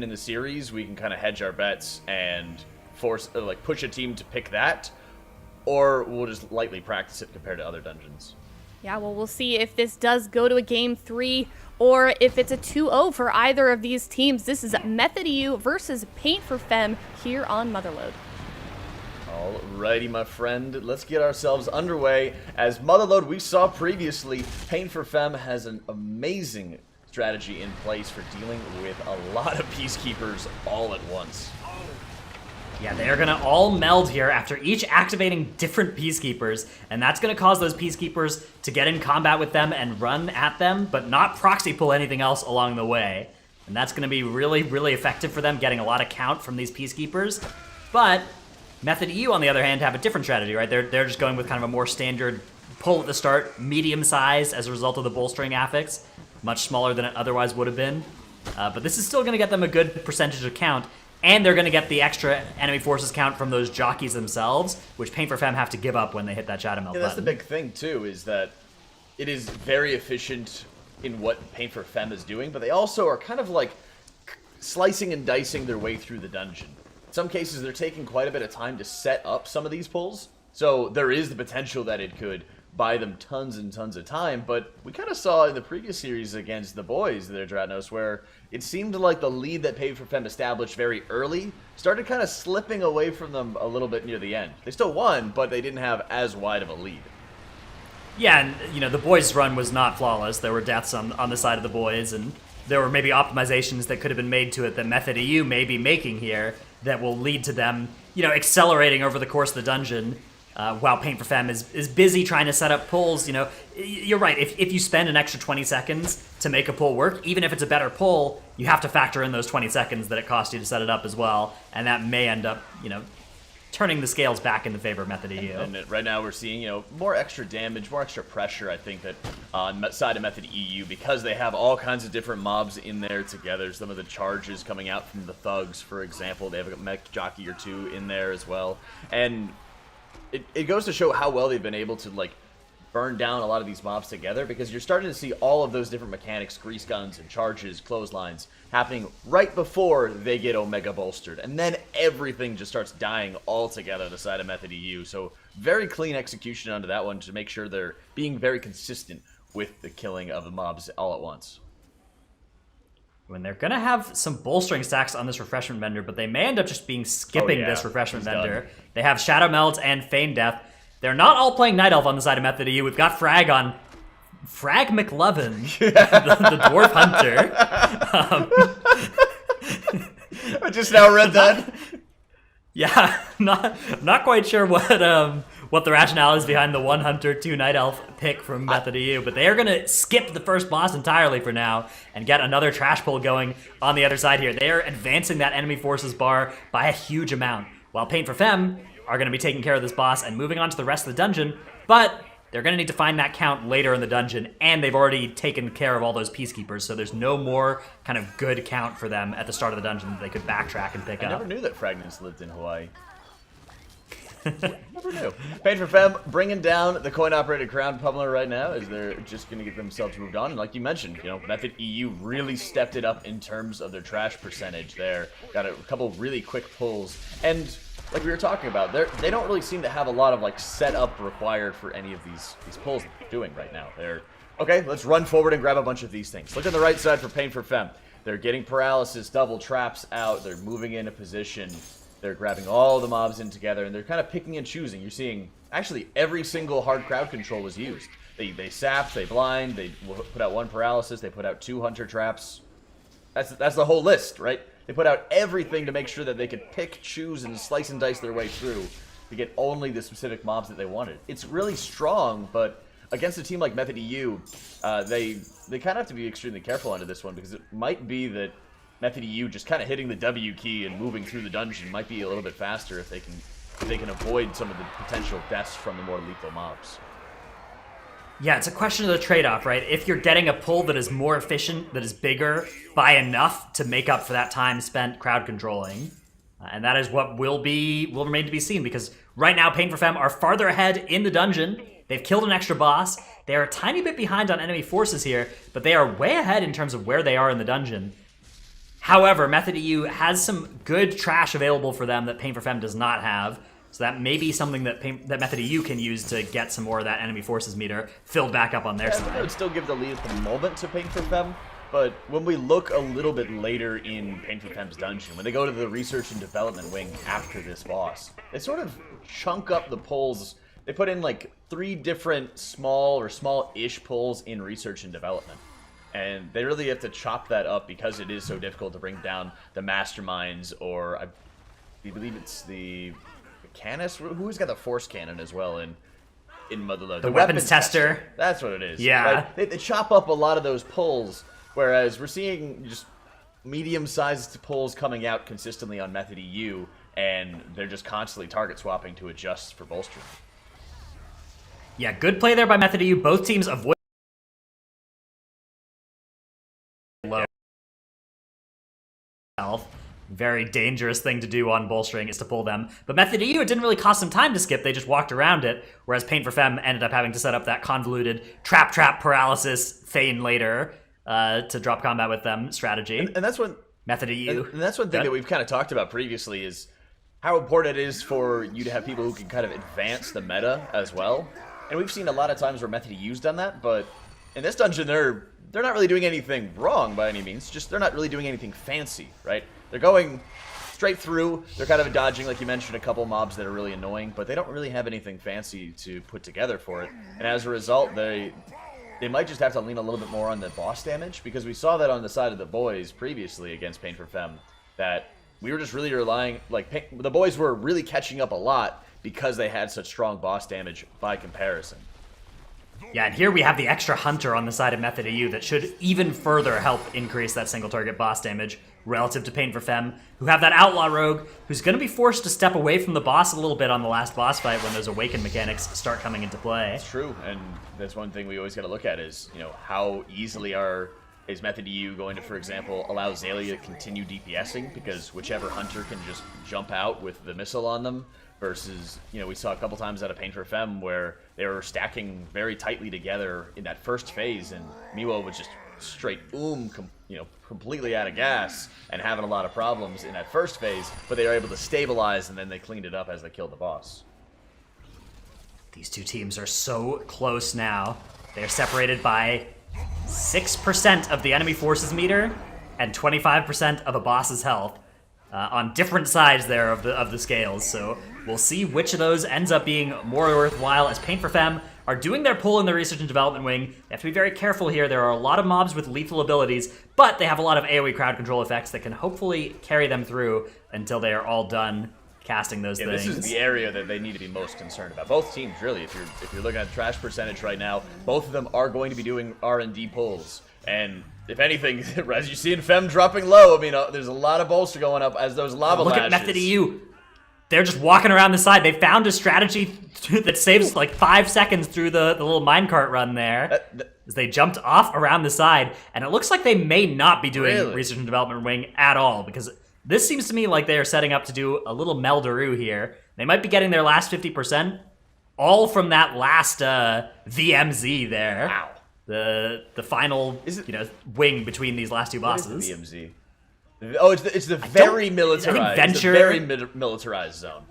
in the series, we can kind of hedge our bets and force, like, push a team to pick that, or we'll just lightly practice it compared to other dungeons. Yeah, well, we'll see if this does go to a game 3 or if it's a 2-0 for either of these teams. This is Method EU versus Paint for Femme here on Motherload. Alrighty, my friend, let's get ourselves underway. As Motherload, we saw previously, Paint for Femme has an amazing strategy in place for dealing with a lot of Peacekeepers all at once. Yeah, they're going to all meld here after each activating different Peacekeepers, and that's going to cause those Peacekeepers to get in combat with them and run at them, but not proxy pull anything else along the way. And that's going to be really, really effective for them, getting a lot of count from these Peacekeepers. But Method EU, on the other hand, have a different strategy, right? They're just going with kind of a more standard pull at the start, medium size as a result of the Bolstering affix, much smaller than it otherwise would have been. But this is still going to get them a good percentage of count, and they're going to get the extra enemy forces count from those jockeys themselves, which Paint for Femme have to give up when they hit that Shadow Melt button. That's the big thing, too, is that it is very efficient in what Paint for Femme is doing, but they also are kind of like slicing and dicing their way through the dungeon. In some cases, they're taking quite a bit of time to set up some of these pulls, so there is the potential that it could buy them tons and tons of time, but we kind of saw in the previous series against the boys there, Dratnos, where it seemed like the lead that Paint for Femme established very early started kind of slipping away from them a little bit near the end. They still won, but they didn't have as wide of a lead. Yeah, and you know, the boys' run was not flawless. There were deaths on the side of the boys, and there were maybe optimizations that could have been made to it that Method EU may be making here that will lead to them, you know, accelerating over the course of the dungeon. While Paint for Femme is busy trying to set up pulls. You know, you're right. If you spend an extra 20 seconds to make a pull work, even if it's a better pull, you have to factor in those 20 seconds that it cost you to set it up as well, and that may end up, you know, turning the scales back in the favor of Method EU. And right now we're seeing, you know, more extra damage, more extra pressure, I think, that on the side of Method EU, because they have all kinds of different mobs in there together. Some of the charges coming out from the thugs, for example. They have a mech jockey or two in there as well. And it goes to show how well they've been able to, like, burn down a lot of these mobs together, because you're starting to see all of those different mechanics, grease guns and charges, clotheslines, happening right before they get Omega bolstered. And then everything just starts dying all together on the side of Method EU. So very clean execution onto that one to make sure they're being very consistent with the killing of the mobs all at once. When they're going to have some bolstering stacks on this refreshment vendor, but they may end up just skipping this refreshment vendor. Done. They have Shadow Melt and Feign Death. They're not all playing Night Elf on the side of Method EU. We've got Frag on Frag McLovin, the Dwarf Hunter. I just now read that. Yeah, not quite sure what the rationale is behind the 1 Hunter, 2 Night Elf pick from Method EU, but they are going to skip the first boss entirely for now and get another trash pull going on the other side here. They are advancing that enemy forces bar by a huge amount, while Paint for Femme are going to be taking care of this boss and moving on to the rest of the dungeon, but they're going to need to find that count later in the dungeon, and they've already taken care of all those Peacekeepers, so there's no more kind of good count for them at the start of the dungeon that they could backtrack and pick up. I never knew that Fragments lived in Hawaii. Never knew. Paint for Femme bringing down the coin-operated Crown Pummeler right now as they're just going to get themselves moved on. And like you mentioned, you know, Method EU really stepped it up in terms of their trash percentage there. Got a couple really quick pulls. And like we were talking about, they don't really seem to have a lot of like setup required for any of these pulls that they're doing right now. They're, okay, let's run forward and grab a bunch of these things. Look on the right side for Paint for Femme. They're getting paralysis, double traps out. They're moving into position. They're grabbing all the mobs in together, and they're kind of picking and choosing. You're seeing, actually, every single hard crowd control was used. They sap, they blind, they put out 1 paralysis, they put out 2 hunter traps. That's the whole list, right? They put out everything to make sure that they could pick, choose, and slice and dice their way through to get only the specific mobs that they wanted. It's really strong, but against a team like Method EU, they kind of have to be extremely careful under this one, because it might be that Method EU just kind of hitting the W key and moving through the dungeon might be a little bit faster if they can avoid some of the potential deaths from the more lethal mobs. Yeah, it's a question of the trade-off, right? If you're getting a pull that is more efficient, that is bigger by enough to make up for that time spent crowd controlling, and that is what will remain to be seen, because right now Paint for Femme are farther ahead in the dungeon. They've killed an extra boss. They are a tiny bit behind on enemy forces here, but they are way ahead in terms of where they are in the dungeon. However, Method EU has some good trash available for them that Pain for Fem does not have. So that may be something that Method EU can use to get some more of that enemy forces meter filled back up on their side. I would still give the lead at the moment to Pain for Fem, but when we look a little bit later in Pain for Fem's dungeon, when they go to the research and development wing after this boss, they sort of chunk up the pulls. They put in like 3 different small or small-ish pulls in research and development. And they really have to chop that up because it is so difficult to bring down the masterminds, or I believe it's the Canis. Who's got the force cannon as well in Motherload? The weapons tester. That's what it is. Yeah. Right? They chop up a lot of those pulls, whereas we're seeing just medium-sized pulls coming out consistently on Method EU, and they're just constantly target swapping to adjust for bolstering. Yeah, good play there by Method EU. Both teams avoid low health. Very dangerous thing to do on Bolstering is to pull them. But Method EU, it didn't really cost them time to skip. They just walked around it, whereas Pain for Fem ended up having to set up that convoluted trap paralysis feign later to drop combat with them strategy. And that's what Method EU. And that's one thing that we've kind of talked about previously is how important it is for you to have people who can kind of advance the meta as well. And we've seen a lot of times where Method EU's done that, but in this dungeon they're not really doing anything wrong by any means. Just they're not really doing anything fancy, right? They're going straight through. They're kind of dodging, like you mentioned, a couple mobs that are really annoying, but they don't really have anything fancy to put together for it. And as a result, they might just have to lean a little bit more on the boss damage, because we saw that on the side of the boys previously against Pain for Fem, that we were just really relying, like, the boys were really catching up a lot because they had such strong boss damage by comparison. Yeah, and here we have the extra hunter on the side of Method EU that should even further help increase that single target boss damage relative to Pain for Fem, who have that outlaw rogue who's going to be forced to step away from the boss a little bit on the last boss fight when those awaken mechanics start coming into play. That's true, and that's one thing we always got to look at is, you know, how easily is Method EU going to, for example, allow Zalia to continue DPSing, because whichever hunter can just jump out with the missile on them, versus, you know, we saw a couple times out of Pain for Fem where they were stacking very tightly together in that first phase, and Miwo was just straight completely out of gas and having a lot of problems in that first phase, but they were able to stabilize, and then they cleaned it up as they killed the boss. These two teams are so close now. They're separated by 6% of the enemy forces meter and 25% of a boss's health. On different sides there of the scales, so we'll see which of those ends up being more worthwhile, as Pain for Fem are doing their pull in the research and development wing. They have to be very careful here. There are a lot of mobs with lethal abilities, but they have a lot of AoE crowd control effects that can hopefully carry them through until they are all done casting those things. This is the area that they need to be most concerned about. Both teams, really. If you're looking at trash percentage right now, both of them are going to be doing R&D pulls. And if anything, as you see in Fem dropping low, I mean, there's a lot of bolster going up as those lava lashes. Look at Method EU. They're just walking around the side. They found a strategy that saves like 5 seconds through the little minecart run there. As they jumped off around the side, and it looks like they may not be doing research and development wing at all, because this seems to me like they are setting up to do a little Meldaroo here. They might be getting their last 50%, all from that last VMZ there. Wow. The final wing between these last two bosses. What is the VMZ? Oh, it's the very militarized. Venture. It's the very militarized zone.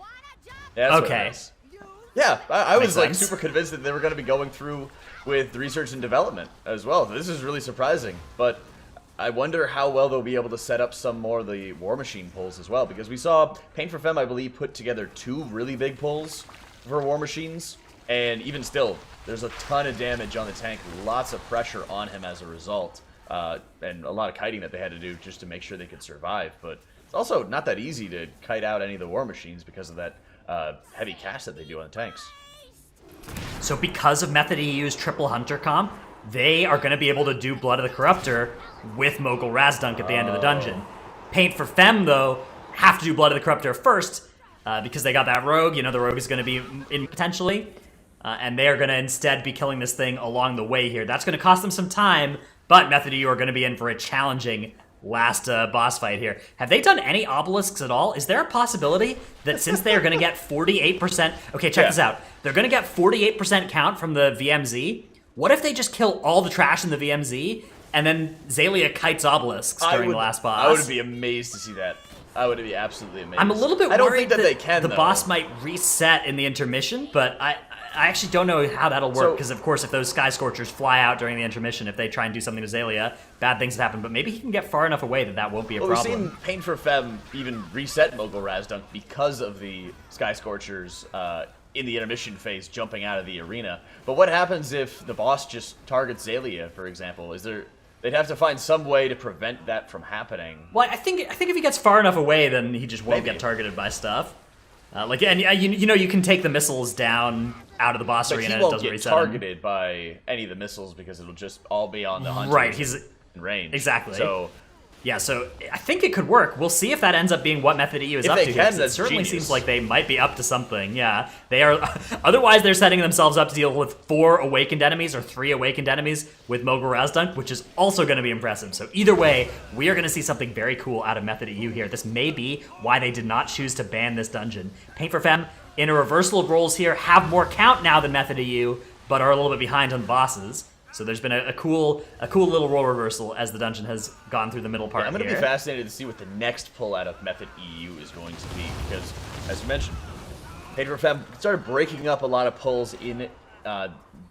Yeah, that's okay. What it is. Yeah, I was like sense. super convinced that they were going to be going through with research and development as well. This is really surprising, but I wonder how well they'll be able to set up some more of the War Machine pulls as well, because we saw Pain for Fem, I believe, put together 2 really big pulls for War Machines, and even still, there's a ton of damage on the tank, lots of pressure on him as a result, and a lot of kiting that they had to do just to make sure they could survive. But it's also not that easy to kite out any of the War Machines because of that heavy cast that they do on the tanks. So because of Method EU's triple hunter comp, they are going to be able to do Blood of the Corruptor with Mogul Razdunk at the end of the dungeon. Paint for Fem, though, have to do Blood of the Corruptor first, because they got that rogue. You know, the rogue is going to be in potentially, and they are going to instead be killing this thing along the way here. That's going to cost them some time, but Method EU are going to be in for a challenging last boss fight here. Have they done any obelisks at all? Is there a possibility that since they are going to get 48%... Okay, check this out. They're going to get 48% count from the VMZ. What if they just kill all the trash in the VMZ and then Xaylia kites obelisks during the last boss. I would be amazed to see that. I would be absolutely amazed. I'm a little bit I don't worried think that they can, the though. boss might reset in the intermission, but I actually don't know how that'll work, because of course if those Sky Scorchers fly out during the intermission, if they try and do something to Xaylia, bad things happen, but maybe he can get far enough away that won't be a problem. We've seen Pain for Fem even reset Mogul Razdunk because of the Sky Scorchers in the intermission phase jumping out of the arena. But what happens if the boss just targets Xaylia, for example? They'd have to find some way to prevent that from happening. Well, I think if he gets far enough away, then he just won't get targeted by stuff. You can take the missiles down out of the boss arena. He won't it doesn't get reset targeted by any of the missiles because it'll just all be on the hunter. Right, he's in range. Exactly. So yeah, so I think it could work. We'll see if that ends up being what Method EU is up to. It certainly seems like they might be up to something. Yeah, they are. Otherwise, they're setting themselves up to deal with 4 awakened enemies or 3 awakened enemies with Mogul Razdunk, which is also going to be impressive. So either way, we are going to see something very cool out of Method EU here. This may be why they did not choose to ban this dungeon. Pain for Fem, in a reversal of roles here, have more count now than Method EU, but are a little bit behind on the bosses. So there's been a cool little role reversal as the dungeon has gone through the middle part. I'm going to be fascinated to see what the next pull out of Method EU is going to be, because, as you mentioned, Pain for Fem started breaking up a lot of pulls in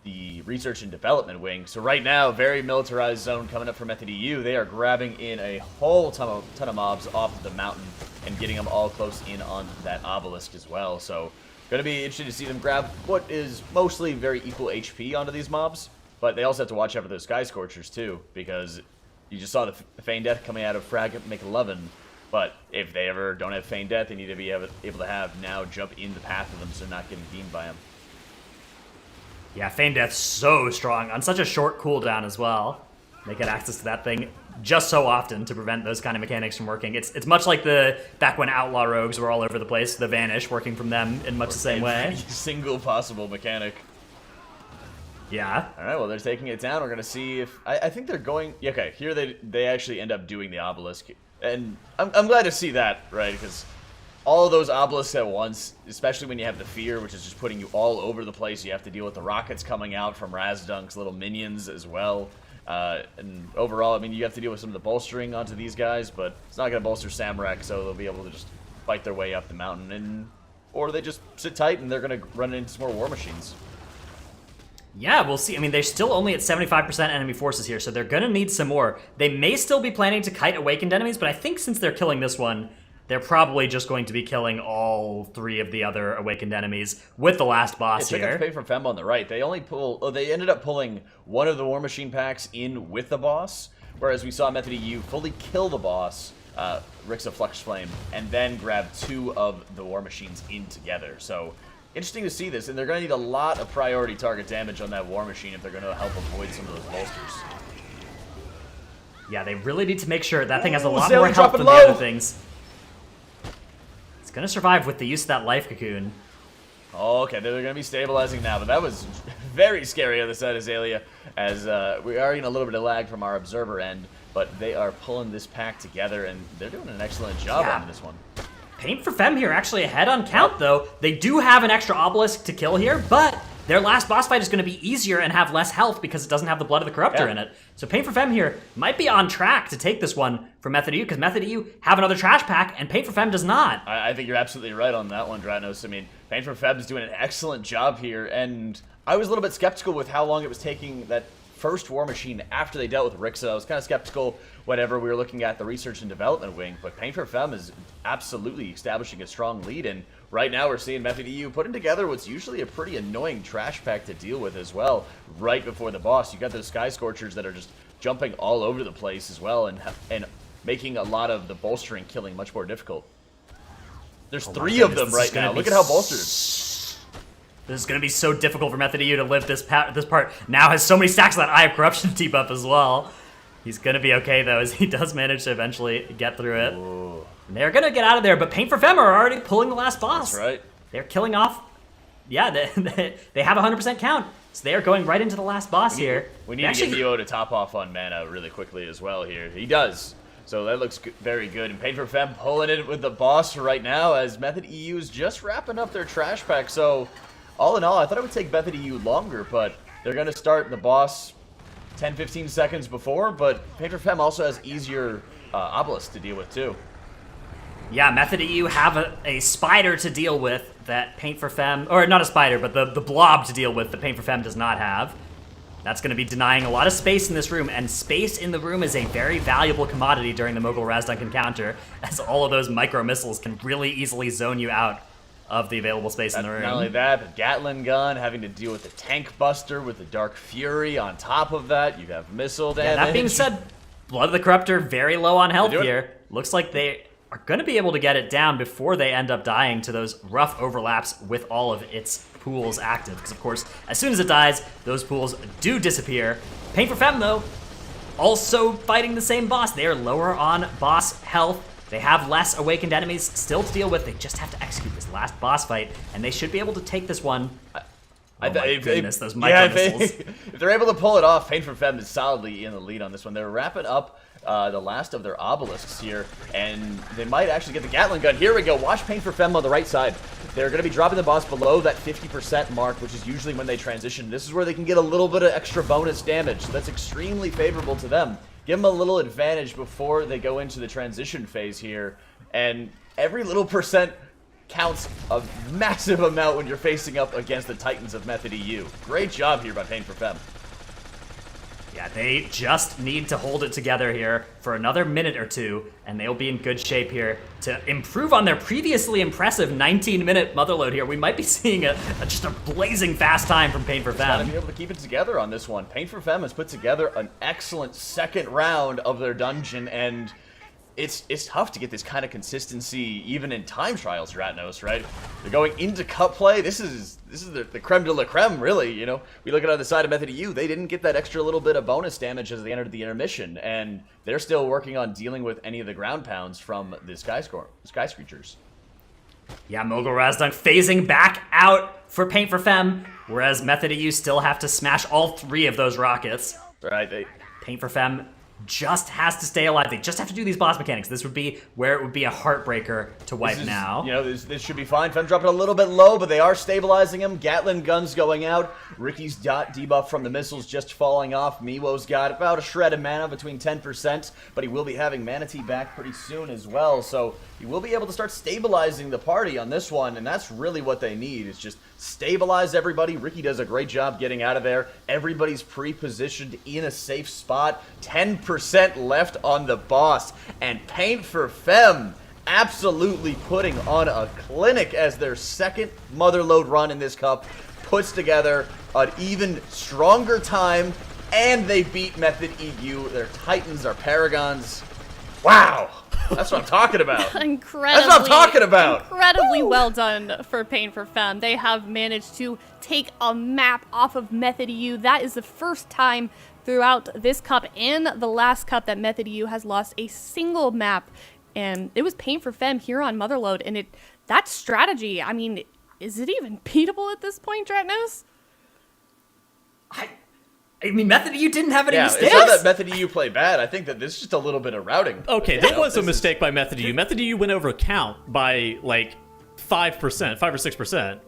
the research and development wing. So right now, very militarized zone coming up for Method EU. They are grabbing in a whole ton of mobs off of the mountain and getting them all close in on that obelisk as well. So going to be interesting to see them grab what is mostly very equal HP onto these mobs. But they also have to watch out for those Sky Scorchers, too, because you just saw the Feign Death coming out of Frag McLovin. But if they ever don't have Feign Death, they need to be able to have now jump in the path of them so they're not getting beamed by them. Yeah, Feign Death's so strong on such a short cooldown as well. They get access to that thing just so often to prevent those kind of mechanics from working. It's much like back when Outlaw Rogues were all over the place, the Vanish working from them in much the same way. Every single possible mechanic. Yeah. All right, well, they're taking it down. We're going to see if... I think they're going... Yeah, okay, here they actually end up doing the obelisk. And I'm glad to see that, right? Because all of those obelisks at once, especially when you have the fear, which is just putting you all over the place. You have to deal with the rockets coming out from Razdunk's little minions as well. And overall, I mean, you have to deal with some of the bolstering onto these guys, but it's not going to bolster Samrak, so they'll be able to just fight their way up the mountain. Or they just sit tight and they're going to run into some more war machines. Yeah, we'll see. I mean, they're still only at 75% enemy forces here, so they're going to need some more. They may still be planning to kite awakened enemies, but I think since they're killing this one, they're probably just going to be killing all 3 of the other awakened enemies with the last boss here. Check out the Pain for Fem on the right. They only they ended up pulling one of the War Machine packs in with the boss, whereas we saw Method EU fully kill the boss, Rixa Flux Flame, and then grab 2 of the War Machines in together. So interesting to see this, and they're going to need a lot of priority target damage on that War Machine if they're going to help avoid some of those bolsters. Yeah, they really need to make sure that thing has a lot more health than the other things. It's going to survive with the use of that life cocoon. Oh, okay, they're going to be stabilizing now, but that was very scary on the side of Xaylia, as we are getting a little bit of lag from our observer end, but they are pulling this pack together, and they're doing an excellent job on this one. Pain for Fem here actually ahead on count, though. They do have an extra obelisk to kill here, but their last boss fight is going to be easier and have less health because it doesn't have the Blood of the Corruptor in it. So Pain for Fem here might be on track to take this one from Method EU, because Method EU have another trash pack, and Pain for Fem does not. I think you're absolutely right on that one, Dranos. I mean, Pain for Fem is doing an excellent job here, and I was a little bit skeptical with how long it was taking that first War Machine after they dealt with Rixa. I was kind of skeptical whenever we were looking at the research and development wing, but Pain for Fem is absolutely establishing a strong lead, and right now we're seeing Method EU putting together what's usually a pretty annoying trash pack to deal with as well right before the boss. You got those Sky Scorchers that are just jumping all over the place as well, and making a lot of the bolstering killing much more difficult. There's 3 of them right now. Look at how bolstered. This is going to be so difficult for Method EU to live this part. Now has so many stacks of that Eye of Corruption debuff as well. He's going to be okay, though, as he does manage to eventually get through it. And they're going to get out of there, but Pain for Fem are already pulling the last boss. That's right. They're killing off. Yeah, they have 100% count, so they are going right into the last boss here. We need to get Neo to top off on mana really quickly as well here. He does. So that looks very good. And Pain for Fem pulling it with the boss right now, as Method EU is just wrapping up their trash pack. So all in all, I thought it would take Method EU longer, but they're going to start the boss 10-15 seconds before, but Paint for Femme also has easier obelisks to deal with too. Yeah, Method EU have a spider to deal with that Paint for Femme, or not a spider, but the blob to deal with that Paint for Femme does not have. That's going to be denying a lot of space in this room, and space in the room is a very valuable commodity during the Mogul Razdunk encounter, as all of those micro missiles can really easily zone you out of the available space in the room. Not only that, the Gatling gun, having to deal with the Tank Buster with the Dark Fury on top of that. You have missile damage. Yeah, that being said, Blood of the Corruptor very low on health here. Looks like they are going to be able to get it down before they end up dying to those rough overlaps with all of its pools active. Because, of course, as soon as it dies, those pools do disappear. Paint for Femme, though, also fighting the same boss. They are lower on boss health. They have less awakened enemies still to deal with. They just have to execute this last boss fight, and they should be able to take this one. Oh my goodness, those micro missiles. If they're able to pull it off, Paint for Femme is solidly in the lead on this one. They're wrapping up the last of their obelisks here, and they might actually get the Gatling gun. Here we go. Watch Paint for Femme on the right side. They're going to be dropping the boss below that 50% mark, which is usually when they transition. This is where they can get a little bit of extra bonus damage. So that's extremely favorable to them. Give them a little advantage before they go into the transition phase here, and every little percent counts a massive amount when you're facing up against the Titans of Method EU. Great job here by Paint for Femme. Yeah, they just need to hold it together here for another minute or two, and they'll be in good shape here to improve on their previously impressive 19-minute Motherload here. We might be seeing just a blazing fast time from Paint for Femme. Got to be able to keep it together on this one. Paint for Femme has put together an excellent second round of their dungeon, and it's tough to get this kind of consistency even in time trials, Ratnos, right? They're going into cup play. This is the creme de la creme, really. You know, we look at on the side of Method EU, they didn't get that extra little bit of bonus damage as they entered the intermission, and they're still working on dealing with any of the ground pounds from the Sky Screechers. Yeah, Mogul Razdunk phasing back out for Paint for Femme, whereas Method EU still have to smash all three of those rockets. Right. Paint for Femme just has to stay alive. They just have to do these boss mechanics. This would be where it would be a heartbreaker to wipe now. You know, this should be fine. Femme dropping a little bit low, but they are stabilizing him. Gatling guns going out. Ricky's dot debuff from the missiles just falling off. Miwo's got about a shred of mana, between 10%, but he will be having Manatee back pretty soon as well, so he will be able to start stabilizing the party on this one, and that's really what they need, is just stabilize everybody. Ricky does a great job getting out of there. Everybody's pre-positioned in a safe spot. 10% left on the boss, and Paint for Femme absolutely putting on a clinic as their second Motherload run in this cup puts together an even stronger time, and they beat Method EU. Their Titans are Paragons. Wow! That's what I'm talking about. That's what I'm talking about. Incredibly well done for Paint for Femme. They have managed to take a map off of Method EU. That is the first time throughout this cup and the last cup that Method EU has lost a single map. And it was Paint for Femme here on Motherload. And that strategy, I mean, is it even beatable at this point, Dratnos? I mean, Method EU didn't have any mistakes. It's not that Method EU play bad. I think that this is just a little bit of routing. Okay, there was a mistake by Method EU. Method EU went over count by like 5%, 5 or 6%.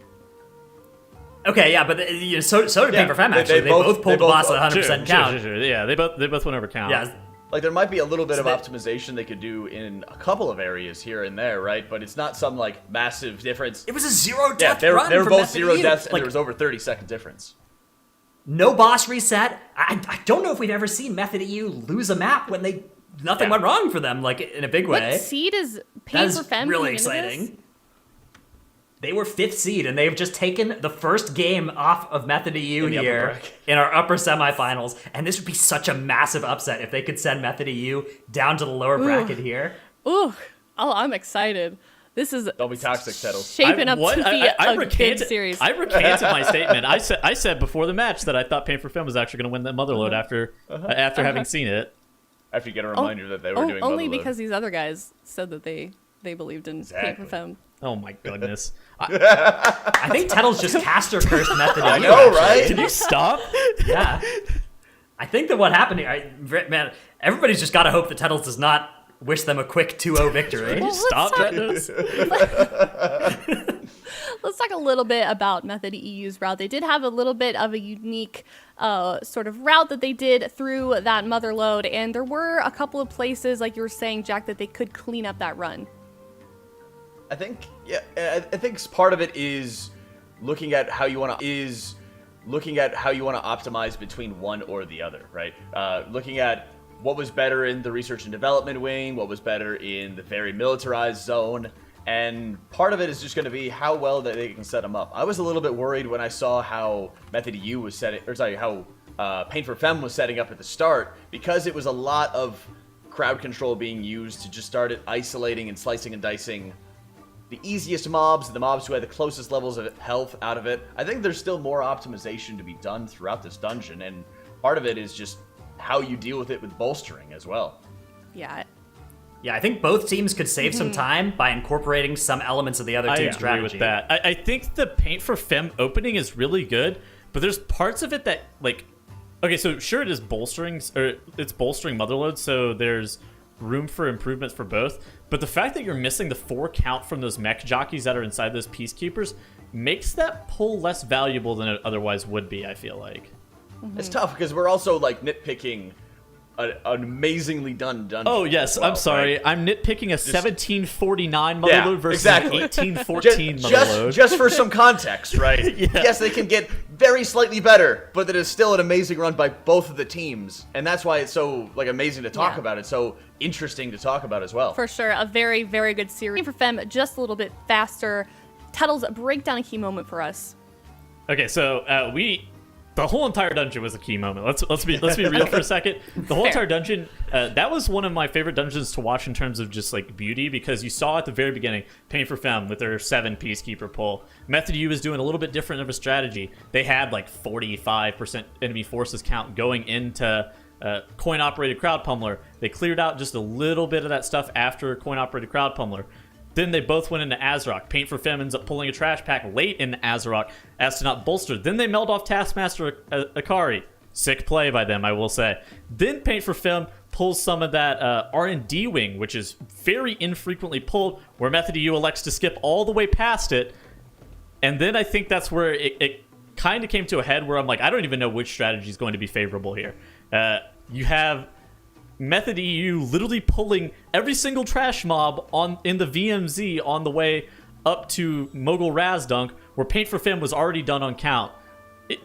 Okay, yeah, but so did Paint for Femme, actually. They both pulled the boss at 100% count. Sure. Yeah, they both went over count. Yeah. Like, there might be a little bit of optimization they could do in a couple of areas here and there, right? But it's not some, like, massive difference. It was a zero-death run they were for both Method zero EU. deaths, and there was over 30-second difference. No boss reset. I don't know if we've ever seen Method EU lose a map when nothing went wrong for them, like, in a big way. What seed is Paint for Femme? Really exciting. They were 5th seed, and they've just taken the first game off of Method EU here in our upper semifinals. And this would be such a massive upset if they could send Method EU down to the lower bracket here. Ooh, I'm excited. This is Don't be toxic, Tettles. shaping up to be a good series. I recanted my statement. I said before the match that I thought Paint for Femme was actually going to win that Motherload after having seen it. After you get a reminder that they were doing only Motherload. Because these other guys said that they believed in Paint for Femme. Oh my goodness. I think Tettles just caster cursed Method EU. I know, right? Can you stop? Yeah. I think that what happened here, man, everybody's just got to hope that Tettles does not wish them a quick 2-0 victory. Can you stop, Dratnos? Let's talk a little bit about Method EU's route. They did have a little bit of a unique sort of route that they did through that Motherload, and there were a couple of places, like you were saying, Jack, that they could clean up that run. I think part of it is looking at how you want to optimize between one or the other, right? Looking at what was better in the research and development wing, what was better in the very militarized zone, and part of it is just going to be how well that they can set them up. I was a little bit worried when I saw how Method EU was setting, how Pain for Femme was setting up at the start, because it was a lot of crowd control being used to just start it isolating and slicing and dicing the easiest mobs, the mobs who had the closest levels of health out of it. I think there's still more optimization to be done throughout this dungeon, and part of it is just how you deal with it with bolstering as well. Yeah. Yeah, I think both teams could save some time by incorporating some elements of the other team's strategy. I agree with that. I think the Paint for Femme opening is really good, but there's parts of it that, like, okay, so sure it is bolstering, or it's bolstering Motherload, so there's room for improvements for both, but the fact that you're missing the 4 count from those mech jockeys that are inside those peacekeepers makes that pull less valuable than it otherwise would be, I feel like. It's tough because we're also like nitpicking an amazingly done dungeon. Oh yes, well, I'm sorry. right? I'm nitpicking a 1749 Motherload versus exactly. 1814 Motherload. Just for some context, right? Yeah. Yes, they can get very slightly better, but it is still an amazing run by both of the teams, and that's why it's so like amazing to talk about. It's so interesting to talk about as well. For sure, a very, very good series. For Femme, just a little bit faster. Tuttles, break down a key moment for us. Okay, so the whole entire dungeon was a key moment. Let's be real for a second. The whole entire dungeon, that was one of my favorite dungeons to watch in terms of just like beauty, because you saw at the very beginning, Pain for Femme with their 7 peacekeeper pull. Method U was doing a little bit different of a strategy. They had like 45% enemy forces count going into coin operated crowd pummeler. They cleared out just a little bit of that stuff after coin operated crowd pummeler. Then they both went into Azarok. Paint for Femme ends up pulling a trash pack late in Azarok as to not bolster. Then they meld off Taskmaster Akari. Sick play by them, I will say. Then Paint for Femme pulls some of that R&D wing, which is very infrequently pulled, where Method EU elects to skip all the way past it. And then I think that's where it kind of came to a head where I'm like, I don't even know which strategy is going to be favorable here. You have Method EU literally pulling every single trash mob in the VMZ on the way up to Mogul Razdunk, where Paint for Femme was already done on count.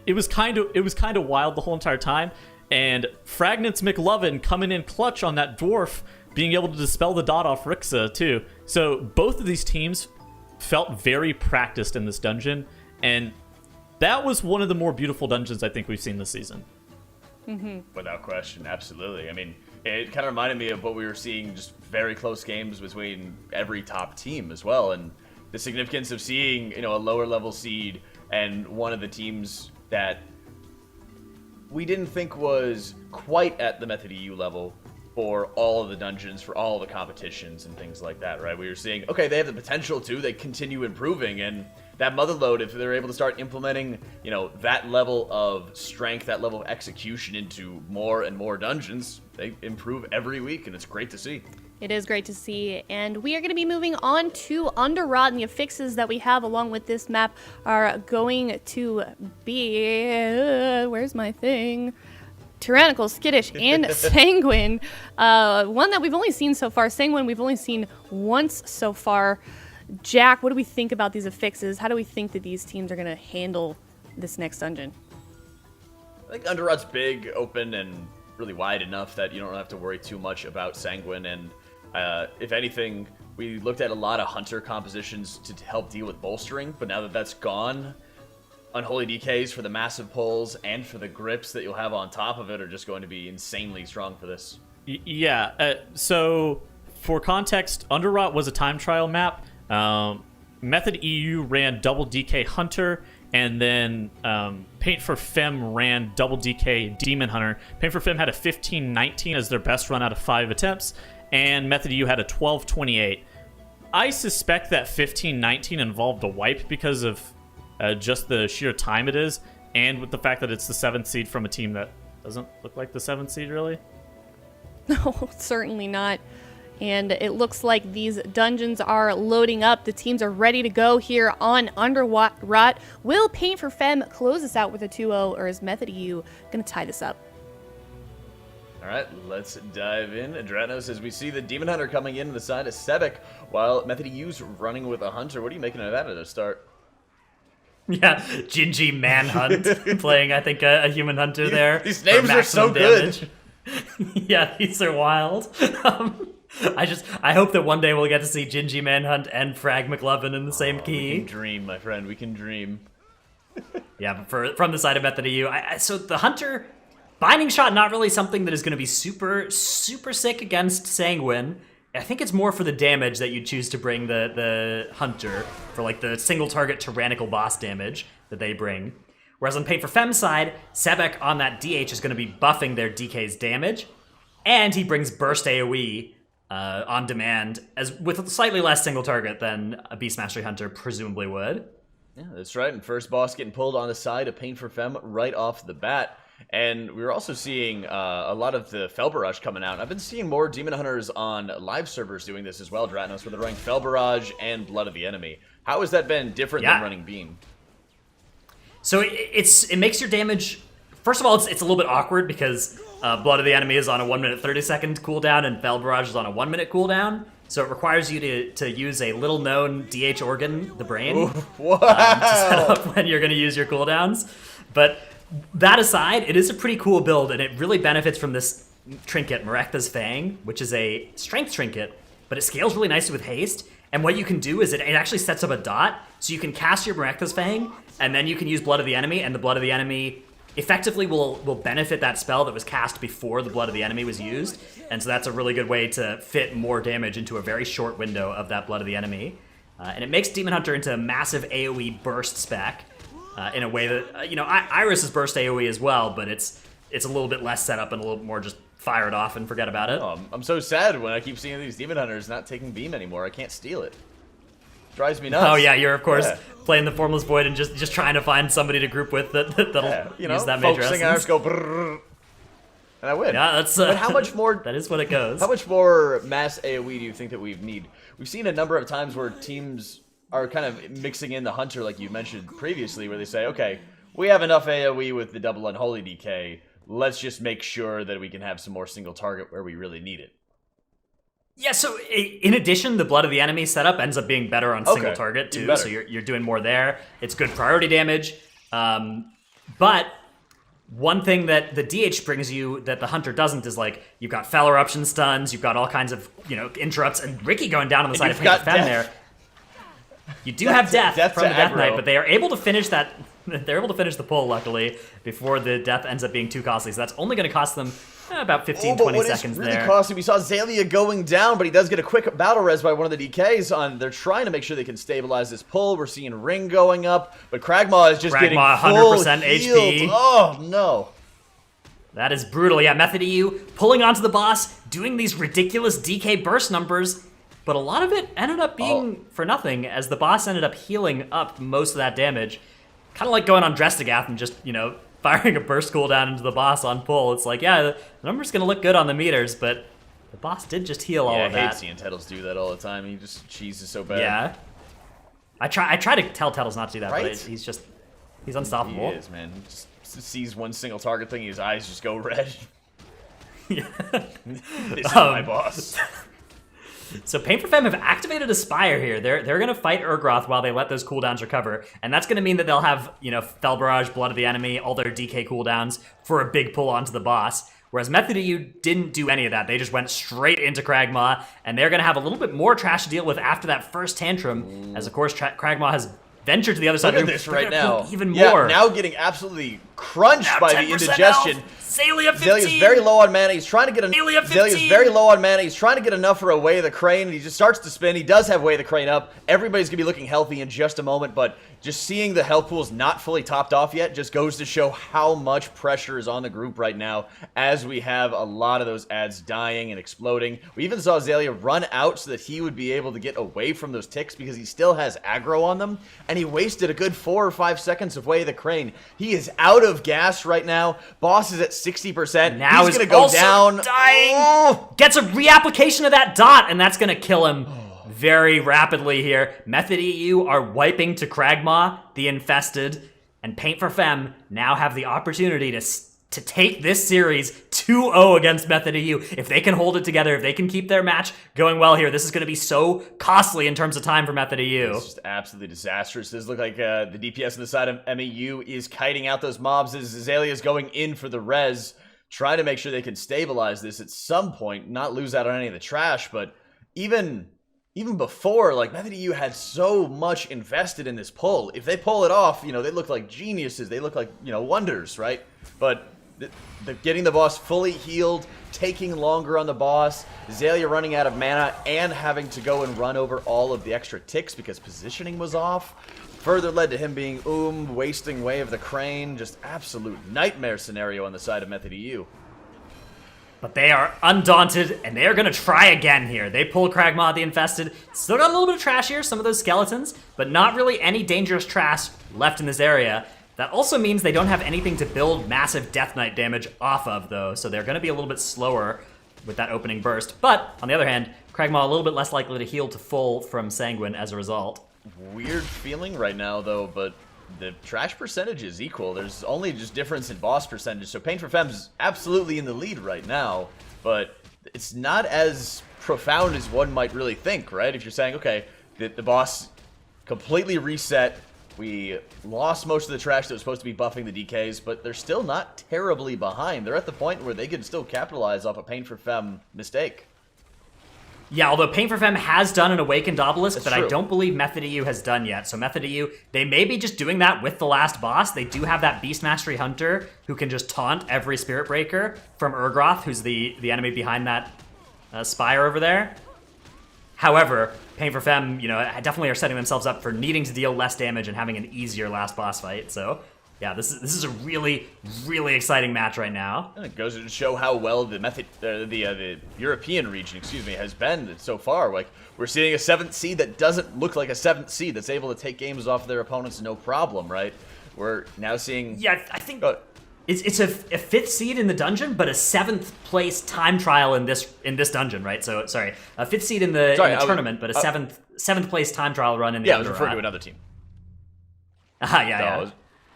It was kind of wild the whole entire time, and Fragnance McLovin coming in clutch on that dwarf, being able to dispel the dot off Rixa too. So both of these teams felt very practiced in this dungeon, and that was one of the more beautiful dungeons I think we've seen this season. Without question, absolutely. I mean, it kind of reminded me of what we were seeing, just very close games between every top team as well, and the significance of seeing, a lower level seed and one of the teams that we didn't think was quite at the Method EU level for all of the dungeons, for all of the competitions and things like that, right? We were seeing, okay, they have the potential to, they continue improving, and that Motherload, if they're able to start implementing, that level of strength, that level of execution into more and more dungeons, they improve every week, and it's great to see. It is great to see, and we are going to be moving on to Underrot, and the affixes that we have along with this map are going to be... where's my thing? Tyrannical, Skittish, and Sanguine. One that we've only seen so far. Sanguine we've only seen once so far. Jack, what do we think about these affixes? How do we think that these teams are going to handle this next dungeon? I think Underrot's big, open, and really wide enough that you don't have to worry too much about Sanguine, and if anything, we looked at a lot of Hunter compositions to help deal with bolstering, but now that that's gone, Unholy DKs for the massive pulls and for the grips that you'll have on top of it are just going to be insanely strong for this. Yeah, so for context, Underrot was a time trial map. Method EU ran double DK Hunter, and then Paint for Femme ran double DK Demon Hunter. Paint for Femme had a 15-19 as their best run out of 5 attempts, and Method EU had a 12-28. I suspect that 15-19 involved a wipe because of just the sheer time it is, and with the fact that it's the 7th seed from a team that doesn't look like the 7th seed, really. No, certainly not. And it looks like these dungeons are loading up. The teams are ready to go here on Underrot. Will Pain for Femme close this out with a 2-0, or is Method EU going to tie this up? All right, let's dive in. Dranos, as we see the Demon Hunter coming in the side of Sebek, while Method EU's running with a Hunter. What are you making of that at the start? Yeah, Gingy Manhunt playing, I think, a human hunter there. These names are so good. Yeah, these are wild. I hope that one day we'll get to see Gingy Manhunt and Frag McLovin in the same key. We can dream, my friend. We can dream. Yeah, but from the side of Method EU, so the Hunter, Binding Shot, not really something that is going to be super sick against Sanguine. I think it's more for the damage that you choose to bring the Hunter, for like the single target Tyrannical boss damage that they bring. Whereas on Pain for Femme's side, Sebek on that DH is going to be buffing their DK's damage, and he brings Burst AoE on demand, as with a slightly less single target than a Beast Mastery Hunter presumably would. Yeah, that's right. And first boss getting pulled on the side of Pain for Femme right off the bat. And we were also seeing a lot of the Fel Barrage coming out. I've been seeing more Demon Hunters on live servers doing this as well, Dratnos, where they're running Fel Barrage and Blood of the Enemy. How has that been different than running Beam? So it makes your damage... First of all, it's a little bit awkward because Blood of the Enemy is on a 1 minute 30 second cooldown and Fel Barrage is on a 1 minute cooldown. So it requires you to use a little known DH organ, the brain, Wow. To set up when you're going to use your cooldowns. But that aside, it is a pretty cool build, and it really benefits from this trinket, Merektha's Fang, which is a strength trinket, but it scales really nicely with haste. And what you can do is it actually sets up a dot, so you can cast your Merektha's Fang, and then you can use Blood of the Enemy, and the Blood of the Enemy effectively will benefit that spell that was cast before the Blood of the Enemy was used. And so that's a really good way to fit more damage into a very short window of that Blood of the Enemy. And it makes Demon Hunter into a massive AoE burst spec in a way that, Iris is burst AoE as well, but it's a little bit less set up and a little more just fire it off and forget about it. Oh, I'm so sad when I keep seeing these Demon Hunters not taking Beam anymore. I can't steal it. Drives me nuts. Oh yeah, you're of course playing the Formless Void and just trying to find somebody to group with that'll use that major focusing essence. hours go brrrr, and I win. Yeah, that's. But how much more? That is what it goes. How much more mass AoE do you think that we need? We've seen a number of times where teams are kind of mixing in the Hunter, like you mentioned previously, where they say, okay, we have enough AoE with the double Unholy DK. Let's just make sure that we can have some more single target where we really need it. Yeah, so in addition, the Blood of the Enemy setup ends up being better on single target too, so you're doing more there. It's good priority damage, but one thing that the DH brings you that the Hunter doesn't is like you've got Fel Eruption stuns, you've got all kinds of interrupts, and Ricky going down on the side of Pain for Femme there. You do have death from the Death Knight, but they are able to finish that. They're able to finish the pull, luckily, before the death ends up being too costly. So that's only going to cost them about 15, 20 seconds really there. Costly. We saw Zalia going down, but he does get a quick battle res by one of the DKs. They're trying to make sure they can stabilize this pull. We're seeing Ring going up, but Kragmaw is just getting full 100% healed. HP. Oh, no. That is brutal. Yeah, Method EU pulling onto the boss, doing these ridiculous DK burst numbers, but a lot of it ended up being for nothing, as the boss ended up healing up most of that damage. Kind of like going on Drestigath and just, firing a burst cooldown into the boss on pull. It's like, yeah, the number's going to look good on the meters, but the boss did just heal all of that. I hate seeing Tettles do that all the time. He just cheeses so bad. Yeah. I try to tell Tettles not to do that, Right? but he's unstoppable. He is, man. He just sees one single target thing, his eyes just go red. Yeah. This is my boss. So Pain for Femme have activated Aspire here. They're going to fight Urgroth while they let those cooldowns recover. And that's going to mean that they'll have, Fel Barrage, Blood of the Enemy, all their DK cooldowns for a big pull onto the boss. Whereas Method EU didn't do any of that. They just went straight into Kragmaw, and they're going to have a little bit more trash to deal with after that first tantrum, as of course Kragmaw has ventured to the other side Look of the at this right now. Even yeah, more. now getting absolutely crunched by the indigestion. Health. Zalia 15. Zalia's very low on mana. He's trying to get Zalia's very low on mana. He's trying to get enough for a Way of the Crane. He just starts to spin. He does have Way of the Crane up. Everybody's gonna be looking healthy in just a moment, but just seeing the health pools not fully topped off yet just goes to show how much pressure is on the group right now, as we have a lot of those ads dying and exploding. We even saw Zalia run out so that he would be able to get away from those ticks because he still has aggro on them, and he wasted a good 4 or 5 seconds of Way of the Crane. He is out of gas right now. Boss is at 60%. Now he's is gonna go also down. dying. Oh! Gets a reapplication of that dot, and that's gonna kill him very rapidly here. Method EU are wiping to Kragmaw, the Infested, and Paint for Femme now have the opportunity to take this series 2-0 against Method EU. If they can hold it together, if they can keep their match going well here, this is going to be so costly in terms of time for Method EU. It's just absolutely disastrous. This looks like the DPS on the side of MEU is kiting out those mobs as Azalea's going in for the res, trying to make sure they can stabilize this at some point, not lose out on any of the trash, but even before, like, Method EU had so much invested in this pull. If they pull it off, you know, they look like geniuses. They look like, you know, wonders, right? But getting the boss fully healed, taking longer on the boss, Azalea running out of mana, and having to go and run over all of the extra ticks because positioning was off, further led to him being wasting Way of the Crane. Just absolute nightmare scenario on the side of Method EU. But they are undaunted, and they are going to try again here. They pull Kragmaw the Infested. Still got a little bit of trash here, some of those skeletons, but not really any dangerous trash left in this area. That also means they don't have anything to build massive Death Knight damage off of, though, so they're going to be a little bit slower with that opening burst. But, on the other hand, Kragmaw a little bit less likely to heal to full from Sanguine as a result. Weird feeling right now, though, but the trash percentage is equal. There's only just difference in boss percentage, so Pain for Femme's absolutely in the lead right now, but it's not as profound as one might really think, right? If you're saying, okay, the boss completely reset, we lost most of the trash that was supposed to be buffing the DKs, but they're still not terribly behind. They're at the point where they can still capitalize off a Pain for Femme mistake. Yeah, although Pain for Femme has done an Awakened Obelisk that true. I don't believe Method EU has done yet. So Method EU, they may be just doing that with the last boss. They do have that Beast Mastery Hunter who can just taunt every Spirit Breaker from Urgroth, who's the enemy behind that spire over there. However, Pain for Femme, you know, definitely are setting themselves up for needing to deal less damage and having an easier last boss fight. So yeah, this is a really, really exciting match right now. And it goes to show how well the European region, has been so far. Like, we're seeing a 7th seed that doesn't look like a 7th seed that's able to take games off their opponents no problem, right? We're now seeing... Yeah, I think it's a 5th seed in the dungeon, but a 7th place time trial in this dungeon, right? So, sorry, a 5th seed in the tournament, but a 7th place time trial run in the Yeah, I was referring to another team. Yeah.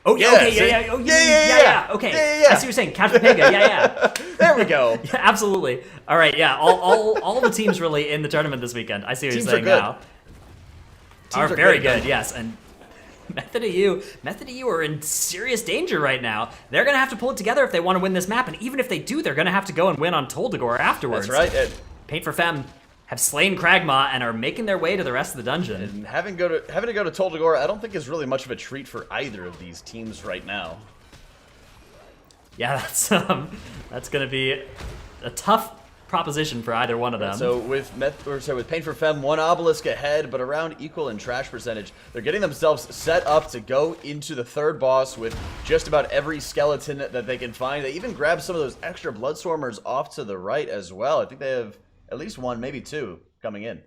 Oh yeah, okay, yeah. Okay, Yeah. I see what you're saying. Couch Pega, yeah. There we go. Yeah, absolutely. All right, yeah. All the teams really in the tournament this weekend. I see what you're saying now. Are very good, yes. And Method EU are in serious danger right now. They're gonna have to pull it together if they want to win this map, and even if they do, they're gonna have to go and win on Dagor afterwards. That's right. Paint for Femme have slain Kragmaw and are making their way to the rest of the dungeon. And having to go to Dagor, I don't think is really much of a treat for either of these teams right now. Yeah, that's gonna be a tough proposition for either one of them. So with Pain for Femme, one obelisk ahead, but around equal in trash percentage. They're getting themselves set up to go into the third boss with just about every skeleton that they can find. They even grab some of those extra Bloodstormers off to the right as well. I think they have at least one, maybe two, coming in.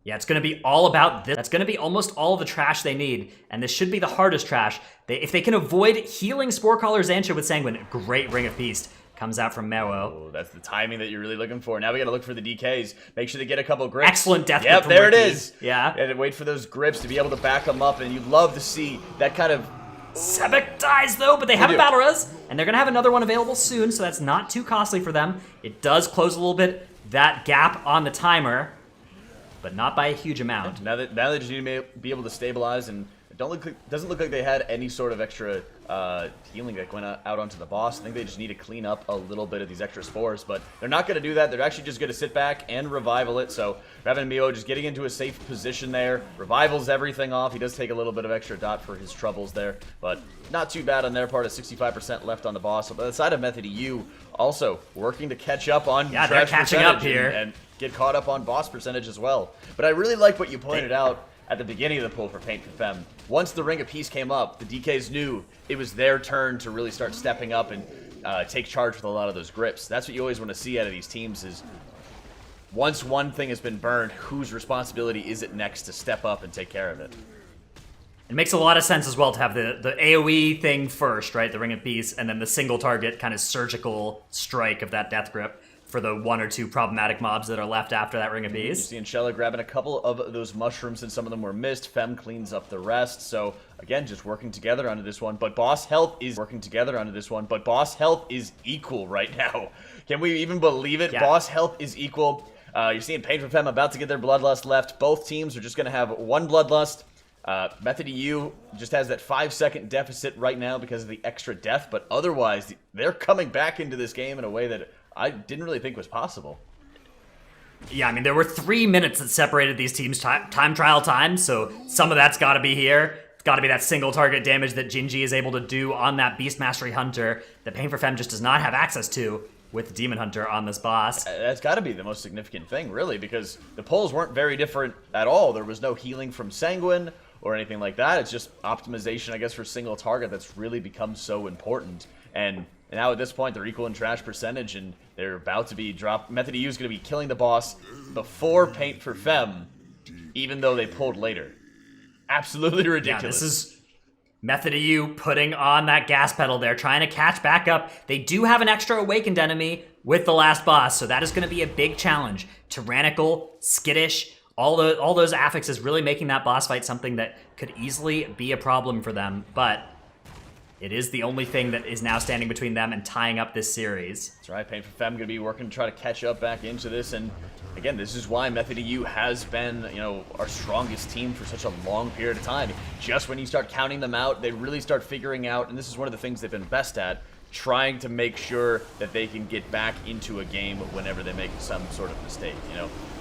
Yeah, it's going to be all about this. That's going to be almost all the trash they need, and this should be the hardest trash. If they can avoid healing Sporecaller Xantia with Sanguine, great Ring of Peace comes out from Mewo. Oh, that's the timing that you're really looking for. Now we got to look for the DKs. Make sure they get a couple grips. Excellent death. Yep, there it is. Yeah. And wait for those grips to be able to back them up, and you love to see that kind of... Sebek dies though, but they have a battle res, and they're going to have another one available soon, so that's not too costly for them. It does close a little bit that gap on the timer, but not by a huge amount. Now they just need to be able to stabilize, and it doesn't look like they had any sort of extra healing that went out onto the boss. I think they just need to clean up a little bit of these extra spores, but they're not going to do that. They're actually just going to sit back and revival it. So Revan Mio just getting into a safe position there. Revivals everything off. He does take a little bit of extra dot for his troubles there, but not too bad on their part. 65% left on the boss. So by the side of Method EU, also working to catch up on yeah, they're catching up here and get caught up on boss percentage as well. But I really like what you pointed out at the beginning of the pull for Paint for Femme. Once the Ring of Peace came up, the DKs knew it was their turn to really start stepping up and take charge with a lot of those grips. That's what you always want to see out of these teams is once one thing has been burned, whose responsibility is it next to step up and take care of it? It makes a lot of sense as well to have the AoE thing first, right? The Ring of Peace, and then the single target kind of surgical strike of that Death Grip for the 1 or 2 problematic mobs that are left after that Ring of Peace. You see Shella grabbing a couple of those mushrooms, and some of them were missed. Fem cleans up the rest. So again, just working together onto this one. But boss health is equal right now. Can we even believe it? Yeah. Boss health is equal. You're seeing Pain for Fem about to get their Bloodlust left. Both teams are just going to have 1 Bloodlust. Method EU just has that 5-second deficit right now because of the extra death, but otherwise, they're coming back into this game in a way that I didn't really think was possible. Yeah, I mean, there were 3 minutes that separated these teams' time trial time, so some of that's got to be here. It's got to be that single target damage that Jinji is able to do on that Beast Mastery Hunter that Pain for Fem just does not have access to with the Demon Hunter on this boss. That's got to be the most significant thing, really, because the pulls weren't very different at all. There was no healing from Sanguine or anything like that. It's just optimization, I guess, for single target that's really become so important. And now at this point, they're equal in trash percentage, and they're about to be dropped. Method EU is going to be killing the boss before Paint for Fem, even though they pulled later. Absolutely ridiculous. Yeah, this is Method EU putting on that gas pedal there, trying to catch back up. They do have an extra awakened enemy with the last boss, so that is going to be a big challenge. Tyrannical, skittish, all those affixes really making that boss fight something that could easily be a problem for them, but it is the only thing that is now standing between them and tying up this series. That's right, Pain for Fem going to be working to try to catch up back into this, and again, this is why Method EU has been, our strongest team for such a long period of time. Just when you start counting them out, they really start figuring out, and this is one of the things they've been best at, trying to make sure that they can get back into a game whenever they make some sort of mistake.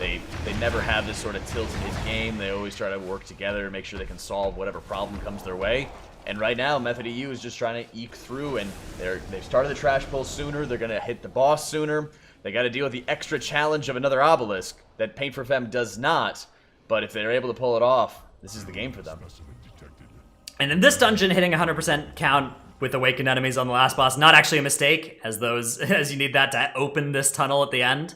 They never have this sort of tilted game. They always try to work together and make sure they can solve whatever problem comes their way. And right now, Method EU is just trying to eke through, and they've started the trash pull sooner. They're going to hit the boss sooner. They got to deal with the extra challenge of another obelisk that Paint for Fem does not. But if they're able to pull it off, this is the game for them. And in this dungeon, hitting 100% count with awakened enemies on the last boss, not actually a mistake, as you need that to open this tunnel at the end.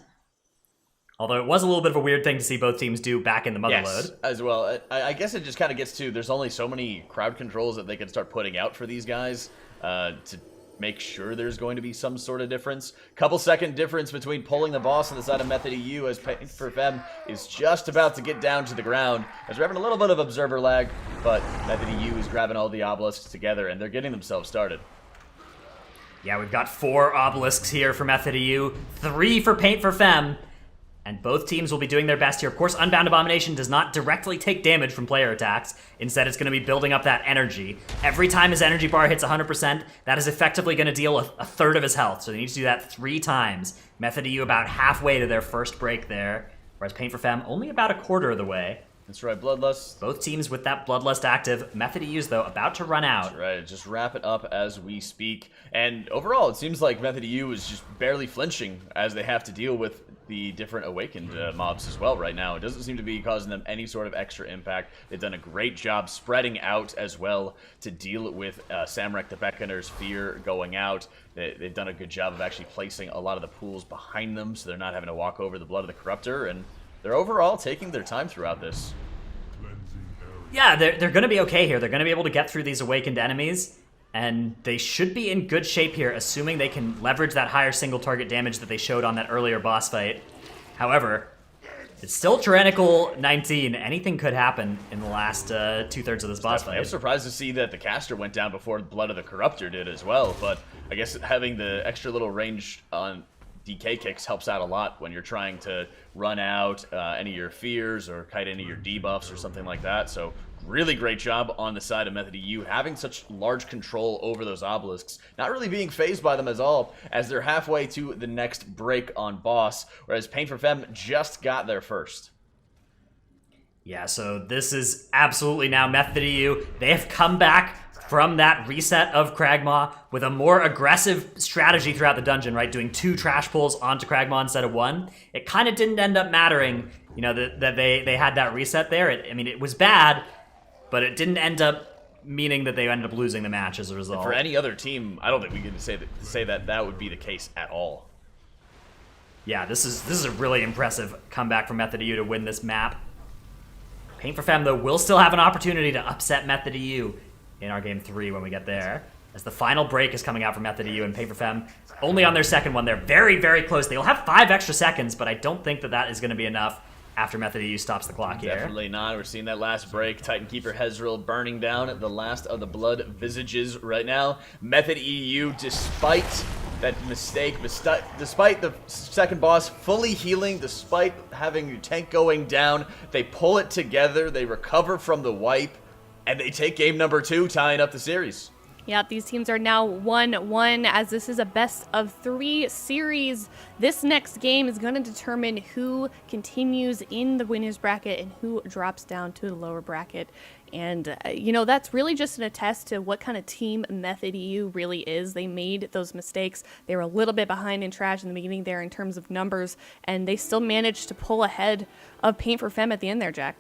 Although it was a little bit of a weird thing to see both teams do back in the Motherload. Yes, as well. I guess it just kind of gets to, there's only so many crowd controls that they can start putting out for these guys to make sure there's going to be some sort of difference. Couple second difference between pulling the boss on the side of Method EU as Paint for Fem is just about to get down to the ground. As we're having a little bit of observer lag, but Method EU is grabbing all the obelisks together and they're getting themselves started. Yeah, we've got 4 obelisks here for Method EU, 3 for Paint for Fem. And both teams will be doing their best here. Of course, Unbound Abomination does not directly take damage from player attacks. Instead, it's going to be building up that energy. Every time his energy bar hits 100%, that is effectively going to deal a third of his health. So they need to do that 3 times. Method EU about halfway to their first break there. Whereas Paint for Fem only about a quarter of the way. That's right, Bloodlust. Both teams with that Bloodlust active. Method EU's, though, about to run out. That's right, just wrap it up as we speak. And overall, it seems like Method EU is just barely flinching as they have to deal with the different awakened mobs as well right now. It doesn't seem to be causing them any sort of extra impact. They've done a great job spreading out as well to deal with Samrak the Beckoner's fear going out. They've done a good job of actually placing a lot of the pools behind them so they're not having to walk over the Blood of the Corruptor, and they're overall taking their time throughout this. Yeah, they're going to be okay here. They're going to be able to get through these awakened enemies, and they should be in good shape here, assuming they can leverage that higher single target damage that they showed on that earlier boss fight. However, it's still Tyrannical 19. Anything could happen in the last 2/3 of this boss fight. I was surprised to see that the caster went down before Blood of the Corruptor did as well, but I guess having the extra little range on DK kicks helps out a lot when you're trying to run out any of your fears or kite any of your debuffs or something like that. So really great job on the side of Method EU, having such large control over those obelisks, not really being phased by them at all, as they're halfway to the next break on boss, whereas Paint for Fem just got there first. Yeah, so this is absolutely now Method EU. They have come back from that reset of Kragmaw with a more aggressive strategy throughout the dungeon, right? Doing 2 trash pulls onto Kragmaw instead of 1. It kind of didn't end up mattering, that they had that reset there. It was bad, but it didn't end up meaning that they ended up losing the match as a result. And for any other team, I don't think we can say that would be the case at all. Yeah, this is a really impressive comeback from Method EU to win this map. Pain for Femme, though, will still have an opportunity to upset Method EU in our game 3 when we get there. As the final break is coming out for Method EU and Pain for Femme, only on their second one. They're very, very close. They'll have 5 extra seconds, but I don't think that is going to be enough after Method EU stops the clock here. Definitely not. We're seeing that last break. Titan Keeper Hezril burning down the last of the blood visages right now. Method EU, despite that mistake, despite the second boss fully healing, despite having your tank going down, they pull it together, they recover from the wipe, and they take game number 2, tying up the series. Yeah, these teams are now 1-1 as this is a best of 3 series. This next game is going to determine who continues in the winners bracket and who drops down to the lower bracket. And, that's really just an attest to what kind of team Method EU really is. They made those mistakes. They were a little bit behind in trash in the beginning there in terms of numbers, and they still managed to pull ahead of Pain for Femme at the end there, Jack.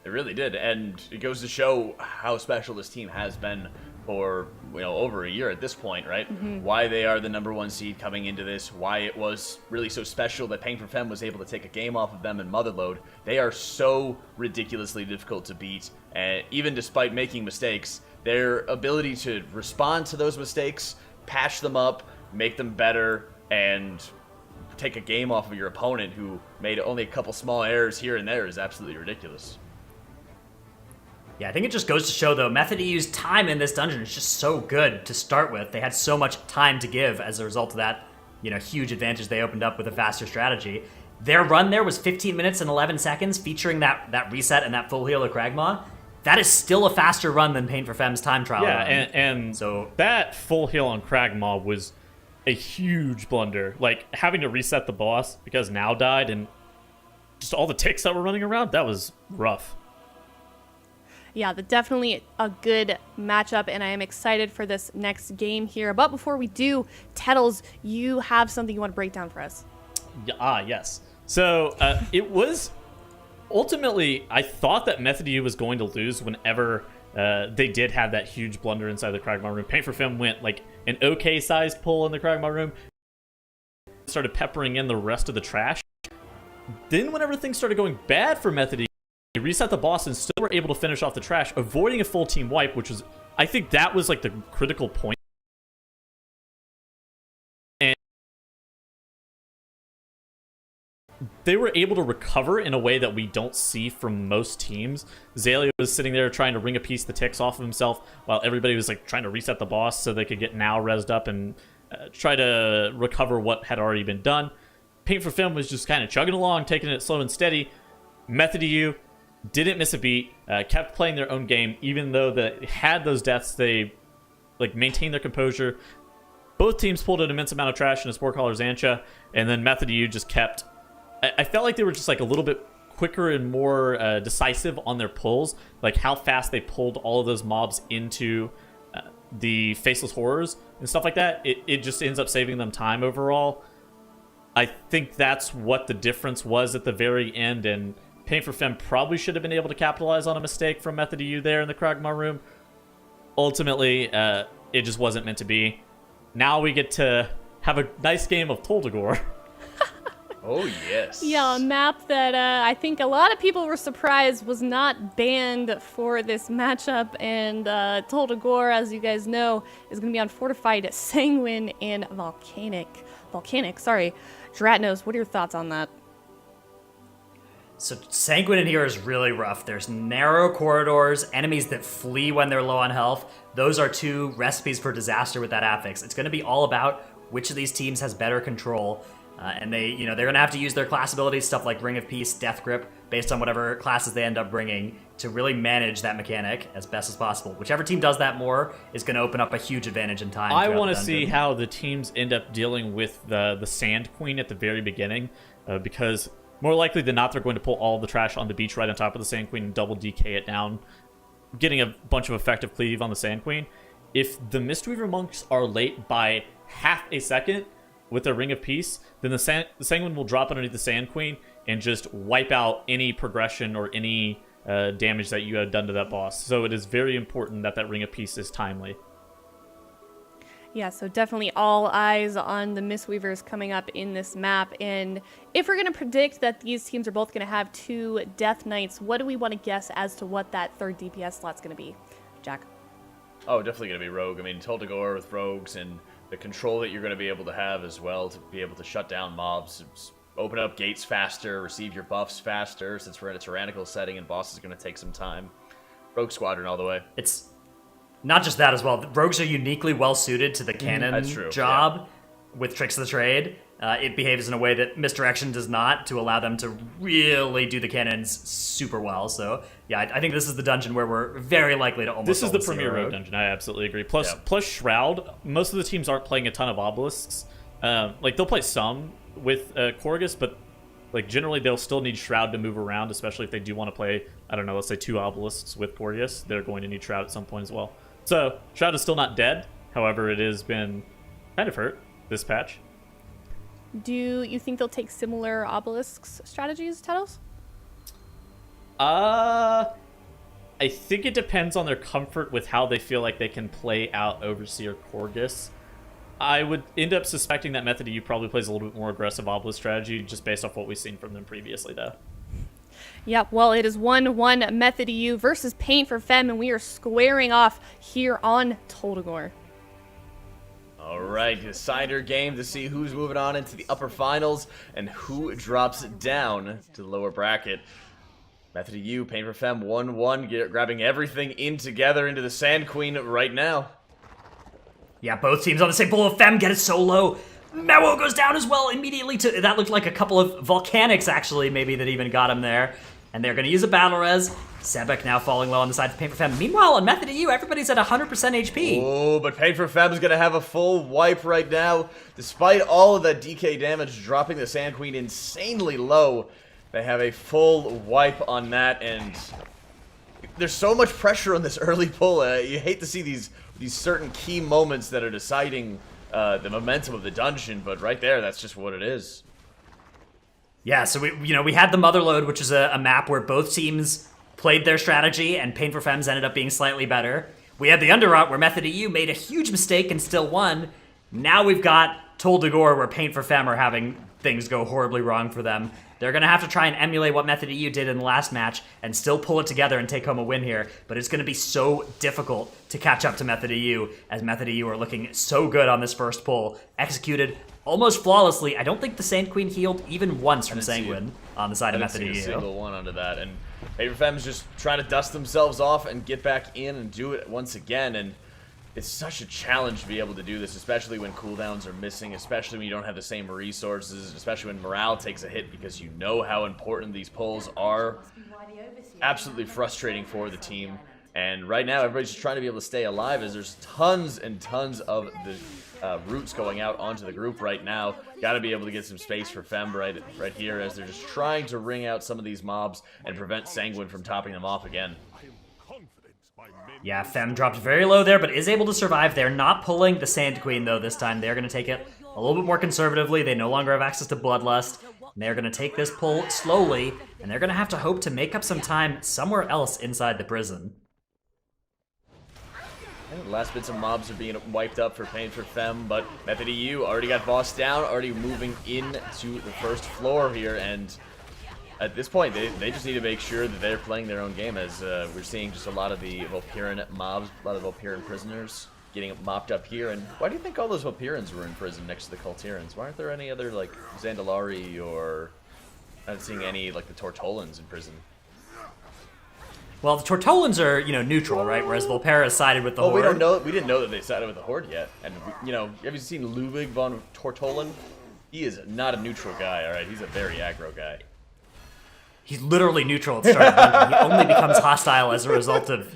It really did, and it goes to show how special this team has been for over a year at this point, right? Why they are the number 1 seed coming into this, why it was really so special that Pain for Femme was able to take a game off of them in MOTHERLOAD. They are so ridiculously difficult to beat, and even despite making mistakes, their ability to respond to those mistakes, patch them up, make them better, and take a game off of your opponent who made only a couple small errors here and there is absolutely ridiculous. Yeah, I think it just goes to show, though, Method EU's time in this dungeon is just so good to start with. They had so much time to give as a result of that, huge advantage they opened up with a faster strategy. Their run there was 15 minutes and 11 seconds, featuring that reset and that full heal of Kragmaw. That is still a faster run than Pain for Femme's time trial run. And so that full heal on Kragmaw was a huge blunder. Like, having to reset the boss because Now died and just all the ticks that were running around, that was rough. Yeah, definitely a good matchup, and I am excited for this next game here. But before we do, Tettles, you have something you want to break down for us. Yes. So it was ultimately, I thought that Method EU was going to lose whenever they did have that huge blunder inside the Kragmaw room. Pain for Femme went like an okay-sized pull in the Kragmaw room, started peppering in the rest of the trash. Then whenever things started going bad for Method EU, they reset the boss and still were able to finish off the trash, avoiding a full team wipe, which was, I think that was like the critical point. And they were able to recover in a way that we don't see from most teams. Zalea was sitting there trying to wring a piece of the ticks off of himself while everybody was like trying to reset the boss so they could get Now rezzed up and try to recover what had already been done. Pain for Femme was just kind of chugging along, taking it slow and steady. Method EU didn't miss a beat, kept playing their own game, even though they had those deaths. They maintained their composure. Both teams pulled an immense amount of trash in a Spore Caller Xancha, and then Method EU just kept. I felt like they were just a little bit quicker and more decisive on their pulls, like how fast they pulled all of those mobs into the Faceless Horrors and stuff like that. It just ends up saving them time overall. I think that's what the difference was at the very end, and Pain for Femme probably should have been able to capitalize on a mistake from Method EU there in the Kragmaw room. Ultimately, it just wasn't meant to be. Now we get to have a nice game of Dagor. Oh, yes. Yeah, a map that I think a lot of people were surprised was not banned for this matchup. And Dagor, as you guys know, is going to be on Fortified Sanguine and Volcanic. Dratnos, what are your thoughts on that? So Sanguine in here is really rough. There's narrow corridors, enemies that flee when they're low on health. Those are 2 recipes for disaster with that affix. It's going to be all about which of these teams has better control. And they're going to have to use their class abilities, stuff like Ring of Peace, Death Grip, based on whatever classes they end up bringing, to really manage that mechanic as best as possible. Whichever team does that more is going to open up a huge advantage in time. I want to see how the teams end up dealing with the Sand Queen at the very beginning, because more likely than not, they're going to pull all the trash on the beach right on top of the Sand Queen and double DK it down, getting a bunch of effective cleave on the Sand Queen. If the Mistweaver monks are late by half a second with their Ring of Peace, then the Sanguine will drop underneath the Sand Queen and just wipe out any progression or any damage that you have done to that boss. So it is very important that Ring of Peace is timely. Yeah, so definitely all eyes on the Mistweavers coming up in this map. And if we're going to predict that these teams are both going to have 2 Death Knights, what do we want to guess as to what that third DPS slot's going to be? Jack? Oh, definitely going to be Rogue. I mean, Dagor with Rogues and the control that you're going to be able to have as well to be able to shut down mobs, open up gates faster, receive your buffs faster, since we're in a Tyrannical setting and boss is going to take some time. Rogue Squadron all the way. It's not just that as well. Rogues are uniquely well suited to the cannon job with Tricks of the Trade. It behaves in a way that Misdirection does not, to allow them to really do the cannons super well. So yeah, I think this is the dungeon where we're very likely to almost. This is the always see a premier rogue dungeon. I absolutely agree. Plus Shroud. Most of the teams aren't playing a ton of obelisks. Like they'll play some with Korgus, but like generally they'll still need Shroud to move around, especially if they do want to play, I don't know, let's say 2 obelisks with Korgus. They're going to need Shroud at some point as well. So Shroud is still not dead. However, it has been kind of hurt this patch. Do you think they'll take similar obelisks strategies, Tetos? I think it depends on their comfort with how they feel like they can play out Overseer Korgus. I would end up suspecting that Method EU probably plays a little bit more aggressive obelisk strategy, just based off what we've seen from them previously, though. Yep, well, it is 1-1 Method EU versus Pain for Fem, and we are squaring off here on Dagor. All right, decider game to see who's moving on into the upper finals and who drops down to the lower bracket. Method EU, Pain for Fem, 1-1, grabbing everything in together into the Sand Queen right now. Yeah, both teams on the same pool. Fem get it so low. Mewo goes down as well immediately. That looked like a couple of Volcanics, actually, maybe, that even got him there. And they're going to use a battle res. Sebek now falling low on the side of Pain for Fem. Meanwhile, on Method EU, everybody's at 100% HP. Oh, but Pain for Fem is going to have a full wipe right now. Despite all of that DK damage, dropping the Sand Queen insanely low. They have a full wipe on that, and there's so much pressure on this early pull. You hate to see these certain key moments that are deciding the momentum of the dungeon, but right there, that's just what it is. Yeah, so we had the Motherload, which is a map where both teams played their strategy, and Pain for Fems ended up being slightly better. We had the Underrot, where Method EU made a huge mistake and still won. Now we've got Dagor, where Pain for Fem are having things go horribly wrong for them. They're going to have to try and emulate what Method EU did in the last match and still pull it together and take home a win here, but it's going to be so difficult to catch up to Method EU, as Method EU are looking so good on this first pull. Executed almost flawlessly. I don't think the Sand Queen healed even once from Sanguine on the side of Method EU. A single one onto that, and Pain for Fem's just trying to dust themselves off and get back in and do it once again, and it's such a challenge to be able to do this, especially when cooldowns are missing, especially when you don't have the same resources, especially when morale takes a hit because you know how important these pulls are. Absolutely frustrating for the team. And right now, everybody's just trying to be able to stay alive as there's tons and tons of the roots going out onto the group right now. Got to be able to get some space for Fem right here as they're just trying to ring out some of these mobs and prevent Sanguine from topping them off again. Yeah, Fem dropped very low there, but is able to survive. They're not pulling the Sand Queen, though, this time. They're going to take it a little bit more conservatively. They no longer have access to Bloodlust. They're going to take this pull slowly, and they're going to have to hope to make up some time somewhere else inside the prison. The last bits of mobs are being wiped up for Pain for Fem, but Method EU already got bossed down, already moving into the first floor here, and at this point, they just need to make sure that they're playing their own game, as we're seeing just a lot of the Volpyran mobs, a lot of Volpyran prisoners getting mopped up here. And why do you think all those Volpyrans were in prison next to the Kultirans? Why aren't there any other, like, Zandalari or... I'm not seeing any, like, the Tortolans in prison. Well, the Tortolans are, neutral, right? Whereas Volpera sided with the Horde. We didn't know that they sided with the Horde yet. And, have you seen Ludwig von Tortolan? He is not a neutral guy, alright? He's a very aggro guy. He's literally neutral at the start of the dungeon. He only becomes hostile as a result of,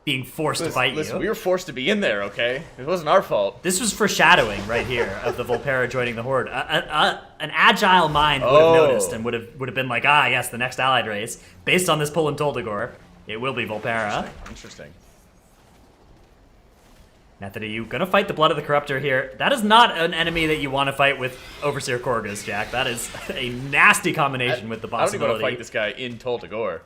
being forced to fight you. We were forced to be in there, okay? It wasn't our fault. This was foreshadowing right here of the Volpera joining the Horde. An agile mind would have noticed and would have been like, yes, the next allied race. Based on this pull in Dagor, it will be Volpera. Interesting. Method EU gonna fight the Blood of the Corruptor here. That is not an enemy that you want to fight with Overseer Korgus, Jack. That is a nasty combination with the possibility. I don't even want to fight this guy in Dagor.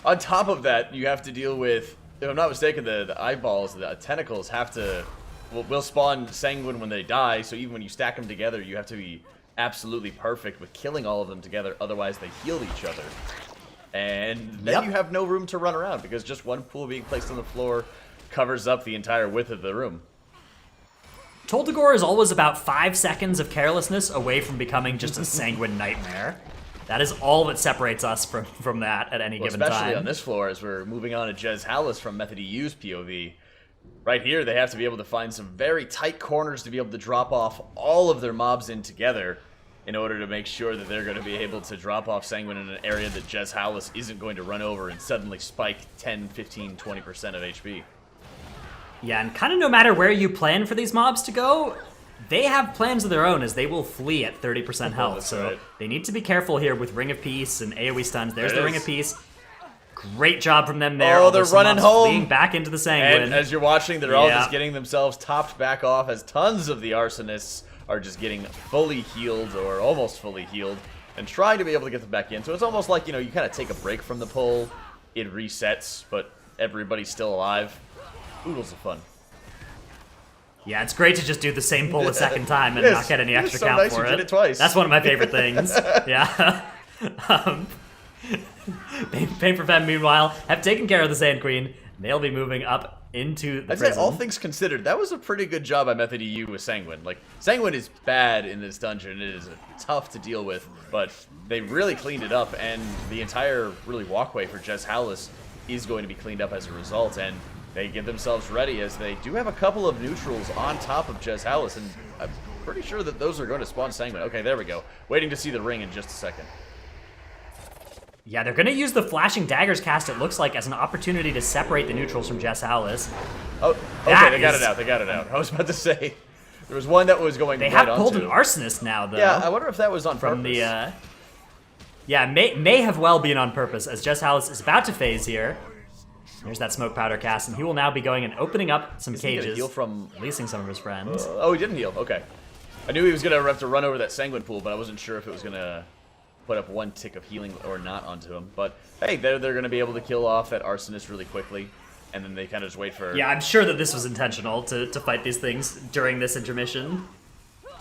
On top of that, you have to deal with, if I'm not mistaken, the eyeballs, the tentacles have to will spawn Sanguine when they die, so even when you stack them together, you have to be absolutely perfect with killing all of them together, otherwise they heal each other. And then you have no room to run around, because just one pool being placed on the floor covers up the entire width of the room. Dagor is always about 5 seconds of carelessness away from becoming just a Sanguine nightmare. That is all that separates us from that at any given time. Especially on this floor, as we're moving on to Jez Hallis from Method EU's POV. Right here, they have to be able to find some very tight corners to be able to drop off all of their mobs in together in order to make sure that they're going to be able to drop off Sanguine in an area that Jez Hallis isn't going to run over and suddenly spike 10, 15, 20% of HP. Yeah, and kind of no matter where you plan for these mobs to go, they have plans of their own as they will flee at 30% health. So right. They need to be careful here with Ring of Peace and AoE stuns. There's the Ring of Peace. Great job from them there. Oh, they're running home. Fleeing back into the Sanguine. And as you're watching, they're all just getting themselves topped back off as tons of the arsonists are just getting fully healed or almost fully healed and trying to be able to get them back in. So it's almost like, you know, you kind of take a break from the pull, it resets, but everybody's still alive. Oodles of fun. Yeah, it's great to just do the same pull a second time and not get any extra so count nice for you it. did it twice. That's one of my favorite things. Yeah. Pain for Fem, meanwhile, have taken care of the Sand Queen. They'll be moving up into the prison. I'd say, all things considered, that was a pretty good job by Method EU with Sanguine. Like, Sanguine is bad in this dungeon. It is tough to deal with, but they really cleaned it up, and the entire, really, walkway for Jez Hallis is going to be cleaned up as a result, and they get themselves ready as they do have a couple of neutrals on top of Jez Hallis, and I'm pretty sure that those are going to spawn Sanguine. Okay, there we go. Waiting to see the ring in just a second. Yeah, they're going to use the Flashing Daggers cast, it looks like, as an opportunity to separate the neutrals from Jez Hallis. Oh, okay, they got it out, they got it out. I was about to say, there was one that was going They right have pulled onto. an Arsonist now, though. Yeah, I wonder if that was on from purpose. the, yeah, may have well been on purpose, as Jez Hallis is about to phase here. There's that Smoke Powder cast, and he will now be going and opening up some Isn't he gonna cages, heal from... releasing some of his friends. Oh, he didn't heal. Okay. I knew he was going to have to run over that Sanguine pool, but I wasn't sure if it was going to put up one tick of healing or not onto him. But, hey, they're going to be able to kill off that Arsonist really quickly, and then they kind of just wait for... Yeah, I'm sure that this was intentional to fight these things during this intermission.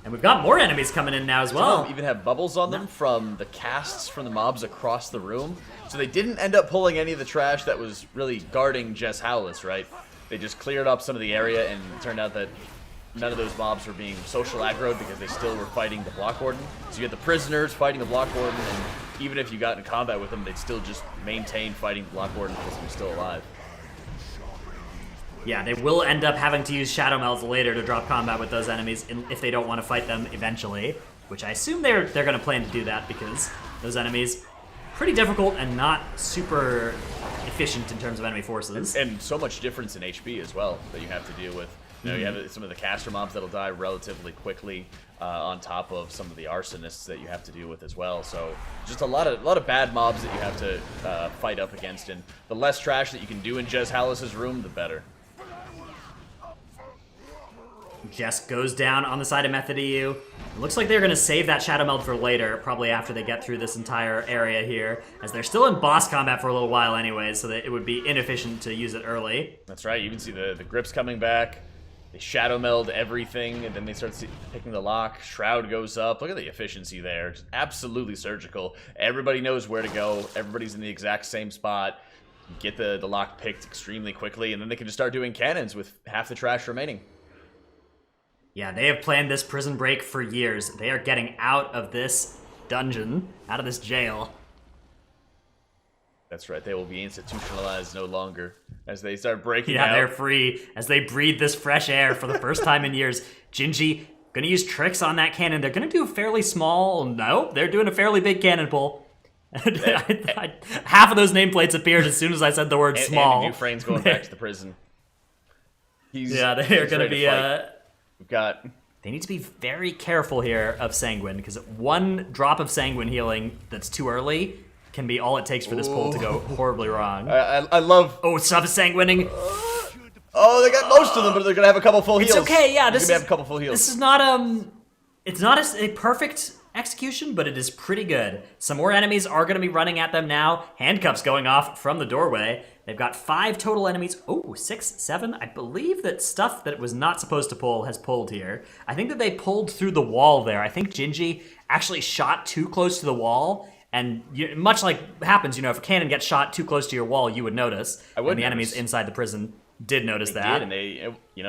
And we've got more enemies coming in now as Some of well. them even have bubbles on them from the casts from the mobs across the room. So they didn't end up pulling any of the trash that was really guarding Jez Hallis, right? They just cleared up some of the area, and it turned out that none of those mobs were being social aggroed because they still were fighting the Block Warden. So you had the prisoners fighting the Block Warden, and even if you got in combat with them, they'd still just maintain fighting the Block Warden because he was still alive. Yeah, they will end up having to use Shadow Melds later to drop combat with those enemies if they don't want to fight them eventually, which I assume they're going to plan to do that because those enemies pretty difficult and not super efficient in terms of enemy forces. And so much difference in HP as well that you have to deal with. You know, you have some of the caster mobs that'll die relatively quickly on top of some of the arsonists that you have to deal with as well. So just a lot of bad mobs that you have to fight up against, and the less trash that you can do in Jez Hallis' room, the better. Jess goes down on the side of Method EU. It looks like they're going to save that Shadow Meld for later, probably after they get through this entire area here, as they're still in boss combat for a little while anyways, so that it would be inefficient to use it early. That's right. You can see the grips coming back. They shadow meld everything, and then they start picking the lock. Shroud goes up. Look at the efficiency there. Just absolutely surgical. Everybody knows where to go. Everybody's in the exact same spot. Get the lock picked extremely quickly, and then they can just start doing cannons with half the trash remaining. Yeah, they have planned this prison break for years. They are getting out of this dungeon, out of this jail. That's right, they will be institutionalized no longer as they start breaking Yeah, out. they're free as they breathe this fresh air for the first time in years. Gingy gonna use tricks on that cannon. They're gonna do a fairly small, no, they're doing a fairly big cannon pull. Half of those nameplates appeared as soon as I said the word small. Andy Dufresne's going back to the prison. Yeah, they're gonna be We've got... They need to be very careful here of Sanguine, because one drop of Sanguine healing that's too early can be all it takes for this pull to go horribly wrong. I love... Oh, stop sanguining. Oh, they got most of them, but they're gonna have a couple full heals. It's okay, yeah. They're gonna have a couple full heals. This is not it's not a perfect execution, but it is pretty good. Some more enemies are going to be running at them now. Handcuffs going off from the doorway. They've got 5 total enemies. Oh, 6, 7. I believe that stuff that it was not supposed to pull has pulled here. I think that they pulled through the wall there. I think Gingy actually shot too close to the wall. And much like happens, if a cannon gets shot too close to your wall, you would notice. I would And the notice. enemies inside the prison did notice They that. did, and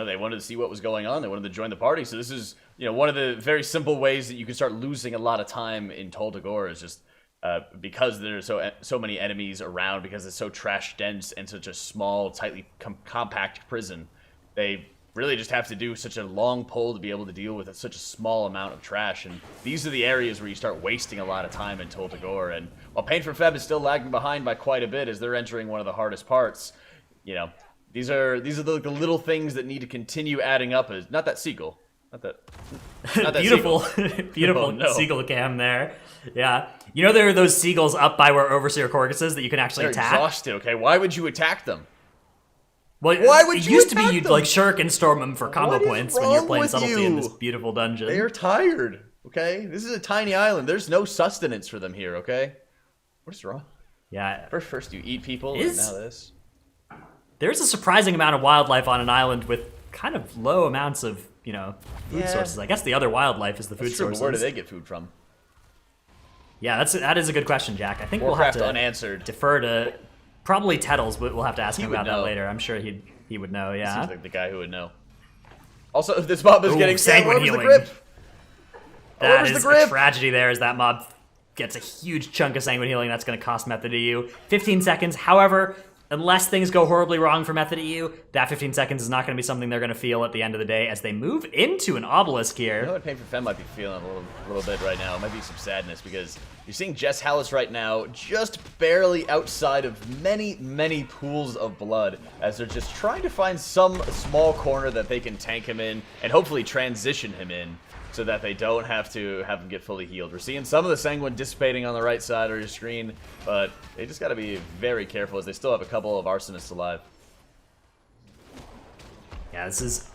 they wanted to see what was going on. They wanted to join the party. So this is, one of the very simple ways that you can start losing a lot of time in Tol Dagor is just because there's so many enemies around, because it's so trash dense and such a small, tightly compact prison. They really just have to do such a long pull to be able to deal with such a small amount of trash. And these are the areas where you start wasting a lot of time in Tol Dagor. And while Pain for Feb is still lagging behind by quite a bit as they're entering one of the hardest parts, these are the little things that need to continue adding up. As not that seagull, not that Beautiful, seagull. beautiful Oh, no. seagull cam there. Yeah. There are those seagulls up by where Overseer Corgus is that you can actually They're attack. exhausted. Okay, why would you attack them? Well, Why would it you used to be attack you'd them? like shirk and storm them for combo What is points when you're wrong playing with subtlety in you? this beautiful dungeon. They are tired. Okay, this is a tiny island. There's no sustenance for them here. Okay, what is wrong? Yeah. First you eat people, Is- and now this. There's a surprising amount of wildlife on an island with kind of low amounts of, food Yeah. sources. I guess the other wildlife is the food That's true, but sources. where do they get food from? Yeah, that is a good question, Jack. I think Warcraft we'll have to unanswered. defer to probably Tettles, but we'll have to ask He him would about know. that later. I'm sure he would know. Yeah. Seems like the guy who would know. Also, this mob is Ooh, getting Sanguine Where was the healing. grip? That Where's is the grip? a tragedy there as that mob gets a huge chunk of Sanguine healing. That's going to cost Method EU 15 seconds. However, unless things go horribly wrong for Method EU, that 15 seconds is not going to be something they're going to feel at the end of the day as they move into an obelisk here. You know what Pain for Fem might be feeling a little bit right now? It might be some sadness because you're seeing Jess Hallis right now just barely outside of many, many pools of blood as they're just trying to find some small corner that they can tank him in and hopefully transition him in so that they don't have to have him get fully healed. We're seeing some of the Sanguine dissipating on the right side of your screen, but they just got to be very careful as they still have a couple of arsonists alive. Yeah, this is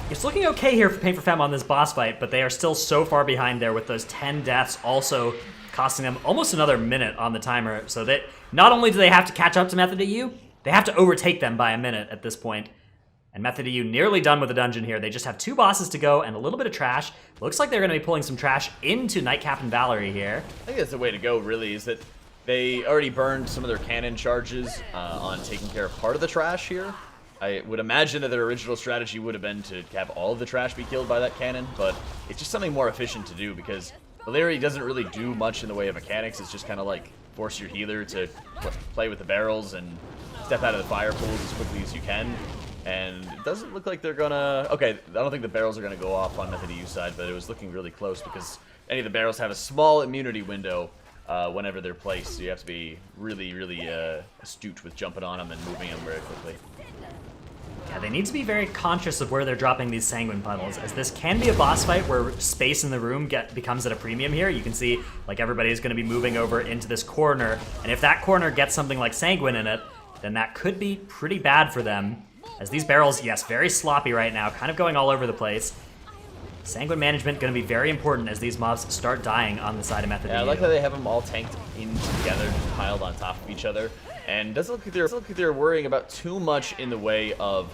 it's looking okay here for Pain for Femme on this boss fight, but they are still so far behind there with those 10 deaths also costing them almost another minute on the timer. So that not only do they have to catch up to Method EU, they have to overtake them by a minute at this point. And Method EU nearly done with the dungeon here. They just have 2 bosses to go and a little bit of trash. Looks like they're going to be pulling some trash into Night Captain Valerie here. I think that's the way to go, really, is that they already burned some of their cannon charges on taking care of part of the trash here. I would imagine that their original strategy would have been to have all of the trash be killed by that cannon, but it's just something more efficient to do because Valerie doesn't really do much in the way of mechanics. It's just kind of like force your healer to play with the barrels and step out of the fire pools as quickly as you can. And it doesn't look like they're gonna... Okay, I don't think the barrels are gonna go off on Method EU side, but it was looking really close because any of the barrels have a small immunity window whenever they're placed, so you have to be really, really astute with jumping on them and moving them very quickly. Yeah, they need to be very conscious of where they're dropping these Sanguine puddles, as this can be a boss fight where space in the room becomes at a premium here. You can see, like, everybody's going to be moving over into this corner, and if that corner gets something like Sanguine in it, then that could be pretty bad for them. As these barrels, yes, very sloppy right now, kind of going all over the place. Sanguine management going to be very important as these mobs start dying on the side of Method Yeah, I EU. like how they have them all tanked in together, just piled on top of each other. And it doesn't look like they're worrying about too much in the way of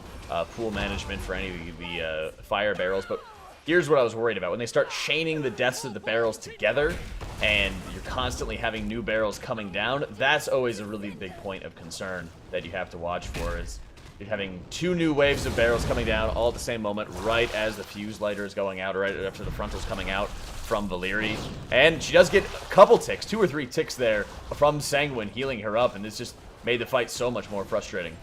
pool management for any of the fire barrels. But here's what I was worried about. When they start chaining the deaths of the barrels together and you're constantly having new barrels coming down, that's always a really big point of concern that you have to watch for. Is you're having 2 new waves of barrels coming down all at the same moment, right as the fuse lighter is going out, or right after the frontal's coming out from Valerie. And she does get a couple ticks, 2 or 3 ticks there from Sanguine healing her up, and this just made the fight so much more frustrating.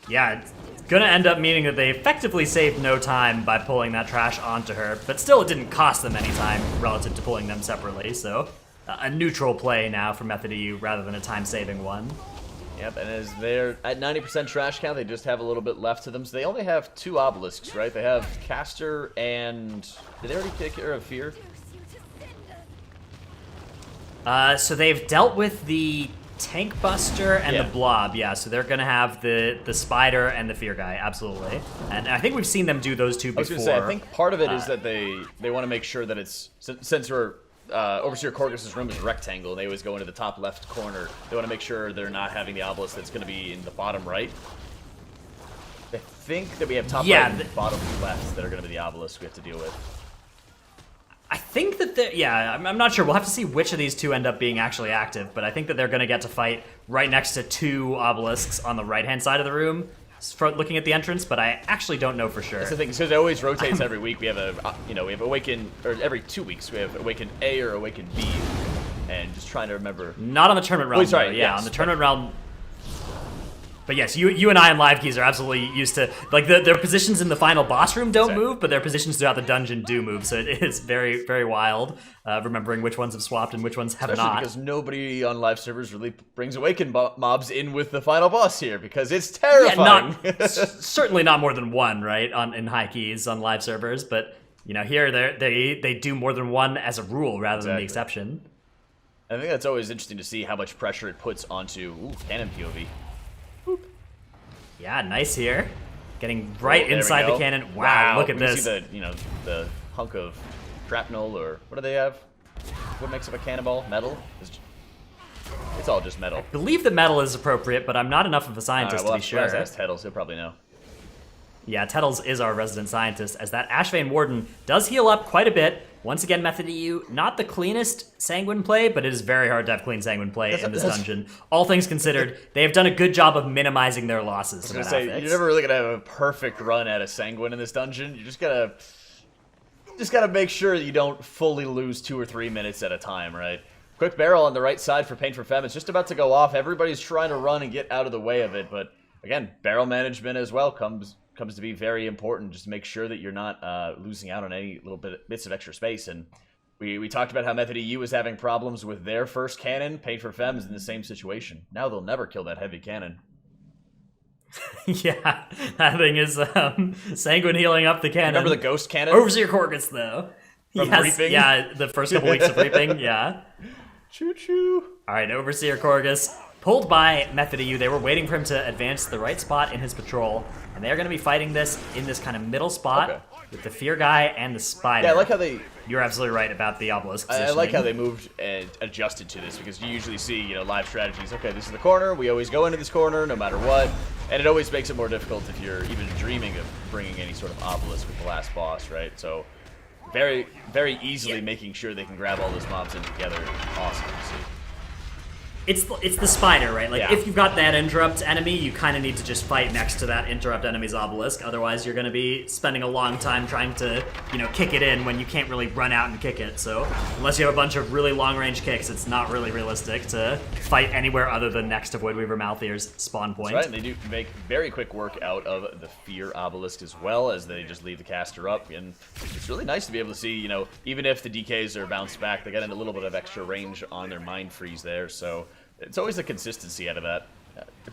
Yeah, it's gonna end up meaning that they effectively saved no time by pulling that trash onto her, but still it didn't cost them any time relative to pulling them separately, so a neutral play now for Method EU rather than a time-saving one. Yep, and as they're at 90% trash count, they just have a little bit left to them. So they only have 2 obelisks, right? They have Caster and... Did they already take care of Fear? So they've dealt with the Tank Buster and Yeah. the Blob, yeah. So they're gonna have the Spider and the Fear Guy, absolutely. And I think we've seen them do those two I was before. going to say, I think part of it is that they want to make sure that it's, since we're, Overseer Corgus's room is a rectangle, and they always go into the top left corner, they want to make sure they're not having the obelisk that's going to be in the bottom right. I think that we have top right and bottom left that are going to be the obelisk we have to deal with. I think that I'm not sure. We'll have to see which of these two end up being actually active, but I think that they're going to get to fight right next to two obelisks on the right-hand side of the room, looking at the entrance, but I actually don't know for sure. That's the thing, because it always rotates every week. We have we have Awaken, or every 2 weeks, we have Awaken A or Awaken B, and just trying to remember. Not on the tournament realm, sorry, though. Yeah, yes, on the tournament realm. But yes, you and I in live keys are absolutely used to, like, their positions in the final boss room don't move, but their positions throughout the dungeon do move, so it is very, very wild, remembering which ones have swapped and which ones have Especially not. because nobody on live servers really brings Awaken mobs in with the final boss here, because it's terrifying. Yeah, certainly not more than one, right, in high keys on live servers, but, you know, here they do more than one as a rule rather than the exception. I think that's always interesting to see how much pressure it puts onto cannon POV. Yeah, nice here. Getting right inside the cannon. Wow, look at this. You see the hunk of shrapnel, or what do they have? What makes up a cannonball? Metal? It's all just metal. I believe the metal is appropriate, but I'm not enough of a scientist to be sure. We'll ask Teddles, he'll probably know. Yeah, Teddles is our resident scientist, as that Ashvane Warden does heal up quite a bit. Once again, Method EU, not the cleanest Sanguine play, but it is very hard to have clean Sanguine play in this dungeon. All things considered, they have done a good job of minimizing their losses. I was gonna say, you're never really gonna have a perfect run at a Sanguine in this dungeon. You just gotta make sure that you don't fully lose 2 or 3 minutes at a time, right? Quick barrel on the right side for Pain for Femme. It's just about to go off. Everybody's trying to run and get out of the way of it, but again, barrel management as well comes to be very important. Just to make sure that you're not losing out on any little bits of extra space. And we talked about how Method EU was having problems with their first cannon. Pain for Femme is in the same situation. Now they'll never kill that heavy cannon. Yeah, that thing is Sanguine healing up the cannon. Remember the ghost cannon? Overseer Corgus, though. From Reaping? Yeah, the first couple weeks of Reaping, yeah. Choo-choo. All right, Overseer Corgus, pulled by Method EU. They were waiting for him to advance to the right spot in his patrol, and they're going to be fighting this in this kind of middle spot with the Fear Guy and the Spider. Yeah, I like how they... You're absolutely right about the obelisk positioning. I like how they moved and adjusted to this, because you usually see, live strategies. Okay, this is the corner. We always go into this corner no matter what. And it always makes it more difficult if you're even dreaming of bringing any sort of obelisk with the last boss, right? So very, very easily making sure they can grab all those mobs in together. Awesome to see. It's the Spider, right? Like, Yeah. if you've got that interrupt enemy, you kind of need to just fight next to that interrupt enemy's obelisk. Otherwise, you're going to be spending a long time trying to, kick it in when you can't really run out and kick it. So, unless you have a bunch of really long-range kicks, it's not really realistic to fight anywhere other than next to Voidweaver Malthier's spawn point. That's right, and they do make very quick work out of the Fear obelisk as well, as they just leave the caster up. And it's really nice to be able to see, even if the DKs are bounced back, they got a little bit of extra range on their Mind Freeze there. So it's always the consistency out of that.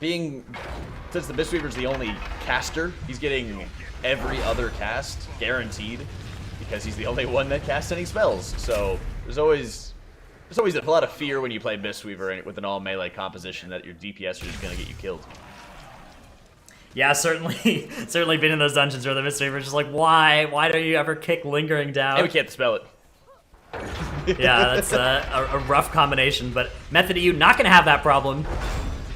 Since the Mistweaver's the only caster, he's getting every other cast guaranteed, because he's the only one that casts any spells. So there's always a lot of fear when you play Mistweaver with an all melee composition that your DPS are just gonna get you killed. Yeah, certainly been in those dungeons where the Mistweaver's just like, why don't you ever kick Lingering down? And we can't spell it. Yeah, that's a rough combination, but Method EU not going to have that problem,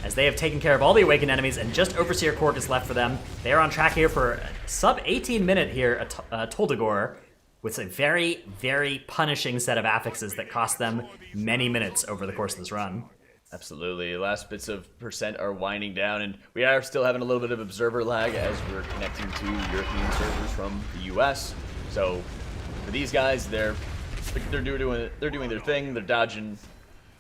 as they have taken care of all the Awakened enemies, and just Overseer Cork is left for them. They are on track here for a sub-18 minute here, Dagor, with a very, very punishing set of affixes that cost them many minutes over the course of this run. Absolutely. The last bits of percent are winding down, and we are still having a little bit of observer lag as we're connecting to European servers from the US. So for these guys, they're doing their thing. They're dodging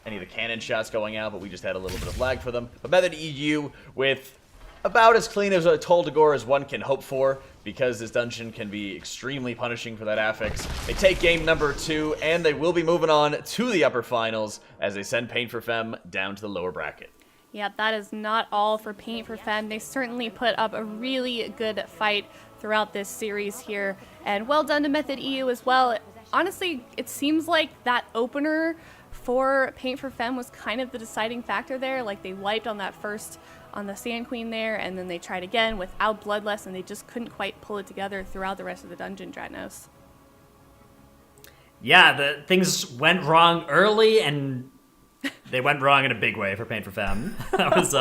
any of the cannon shots going out, but we just had a little bit of lag for them. But Method EU with about as clean as a Dagor as one can hope for, because this dungeon can be extremely punishing for that affix. They take game number 2, and they will be moving on to the upper finals as they send Pain for Femme down to the lower bracket. Yeah, that is not all for Paint for Femme. They certainly put up a really good fight throughout this series here, and well done to Method EU as well. Honestly, it seems like that opener for Paint for Femme was kind of the deciding factor there. Like, they wiped on that first on the Sand Queen there, and then they tried again without Bloodlust, and they just couldn't quite pull it together throughout the rest of the dungeon, Dratnos. Yeah, the things went wrong early, and they went wrong in a big way for Paint for Femme. That was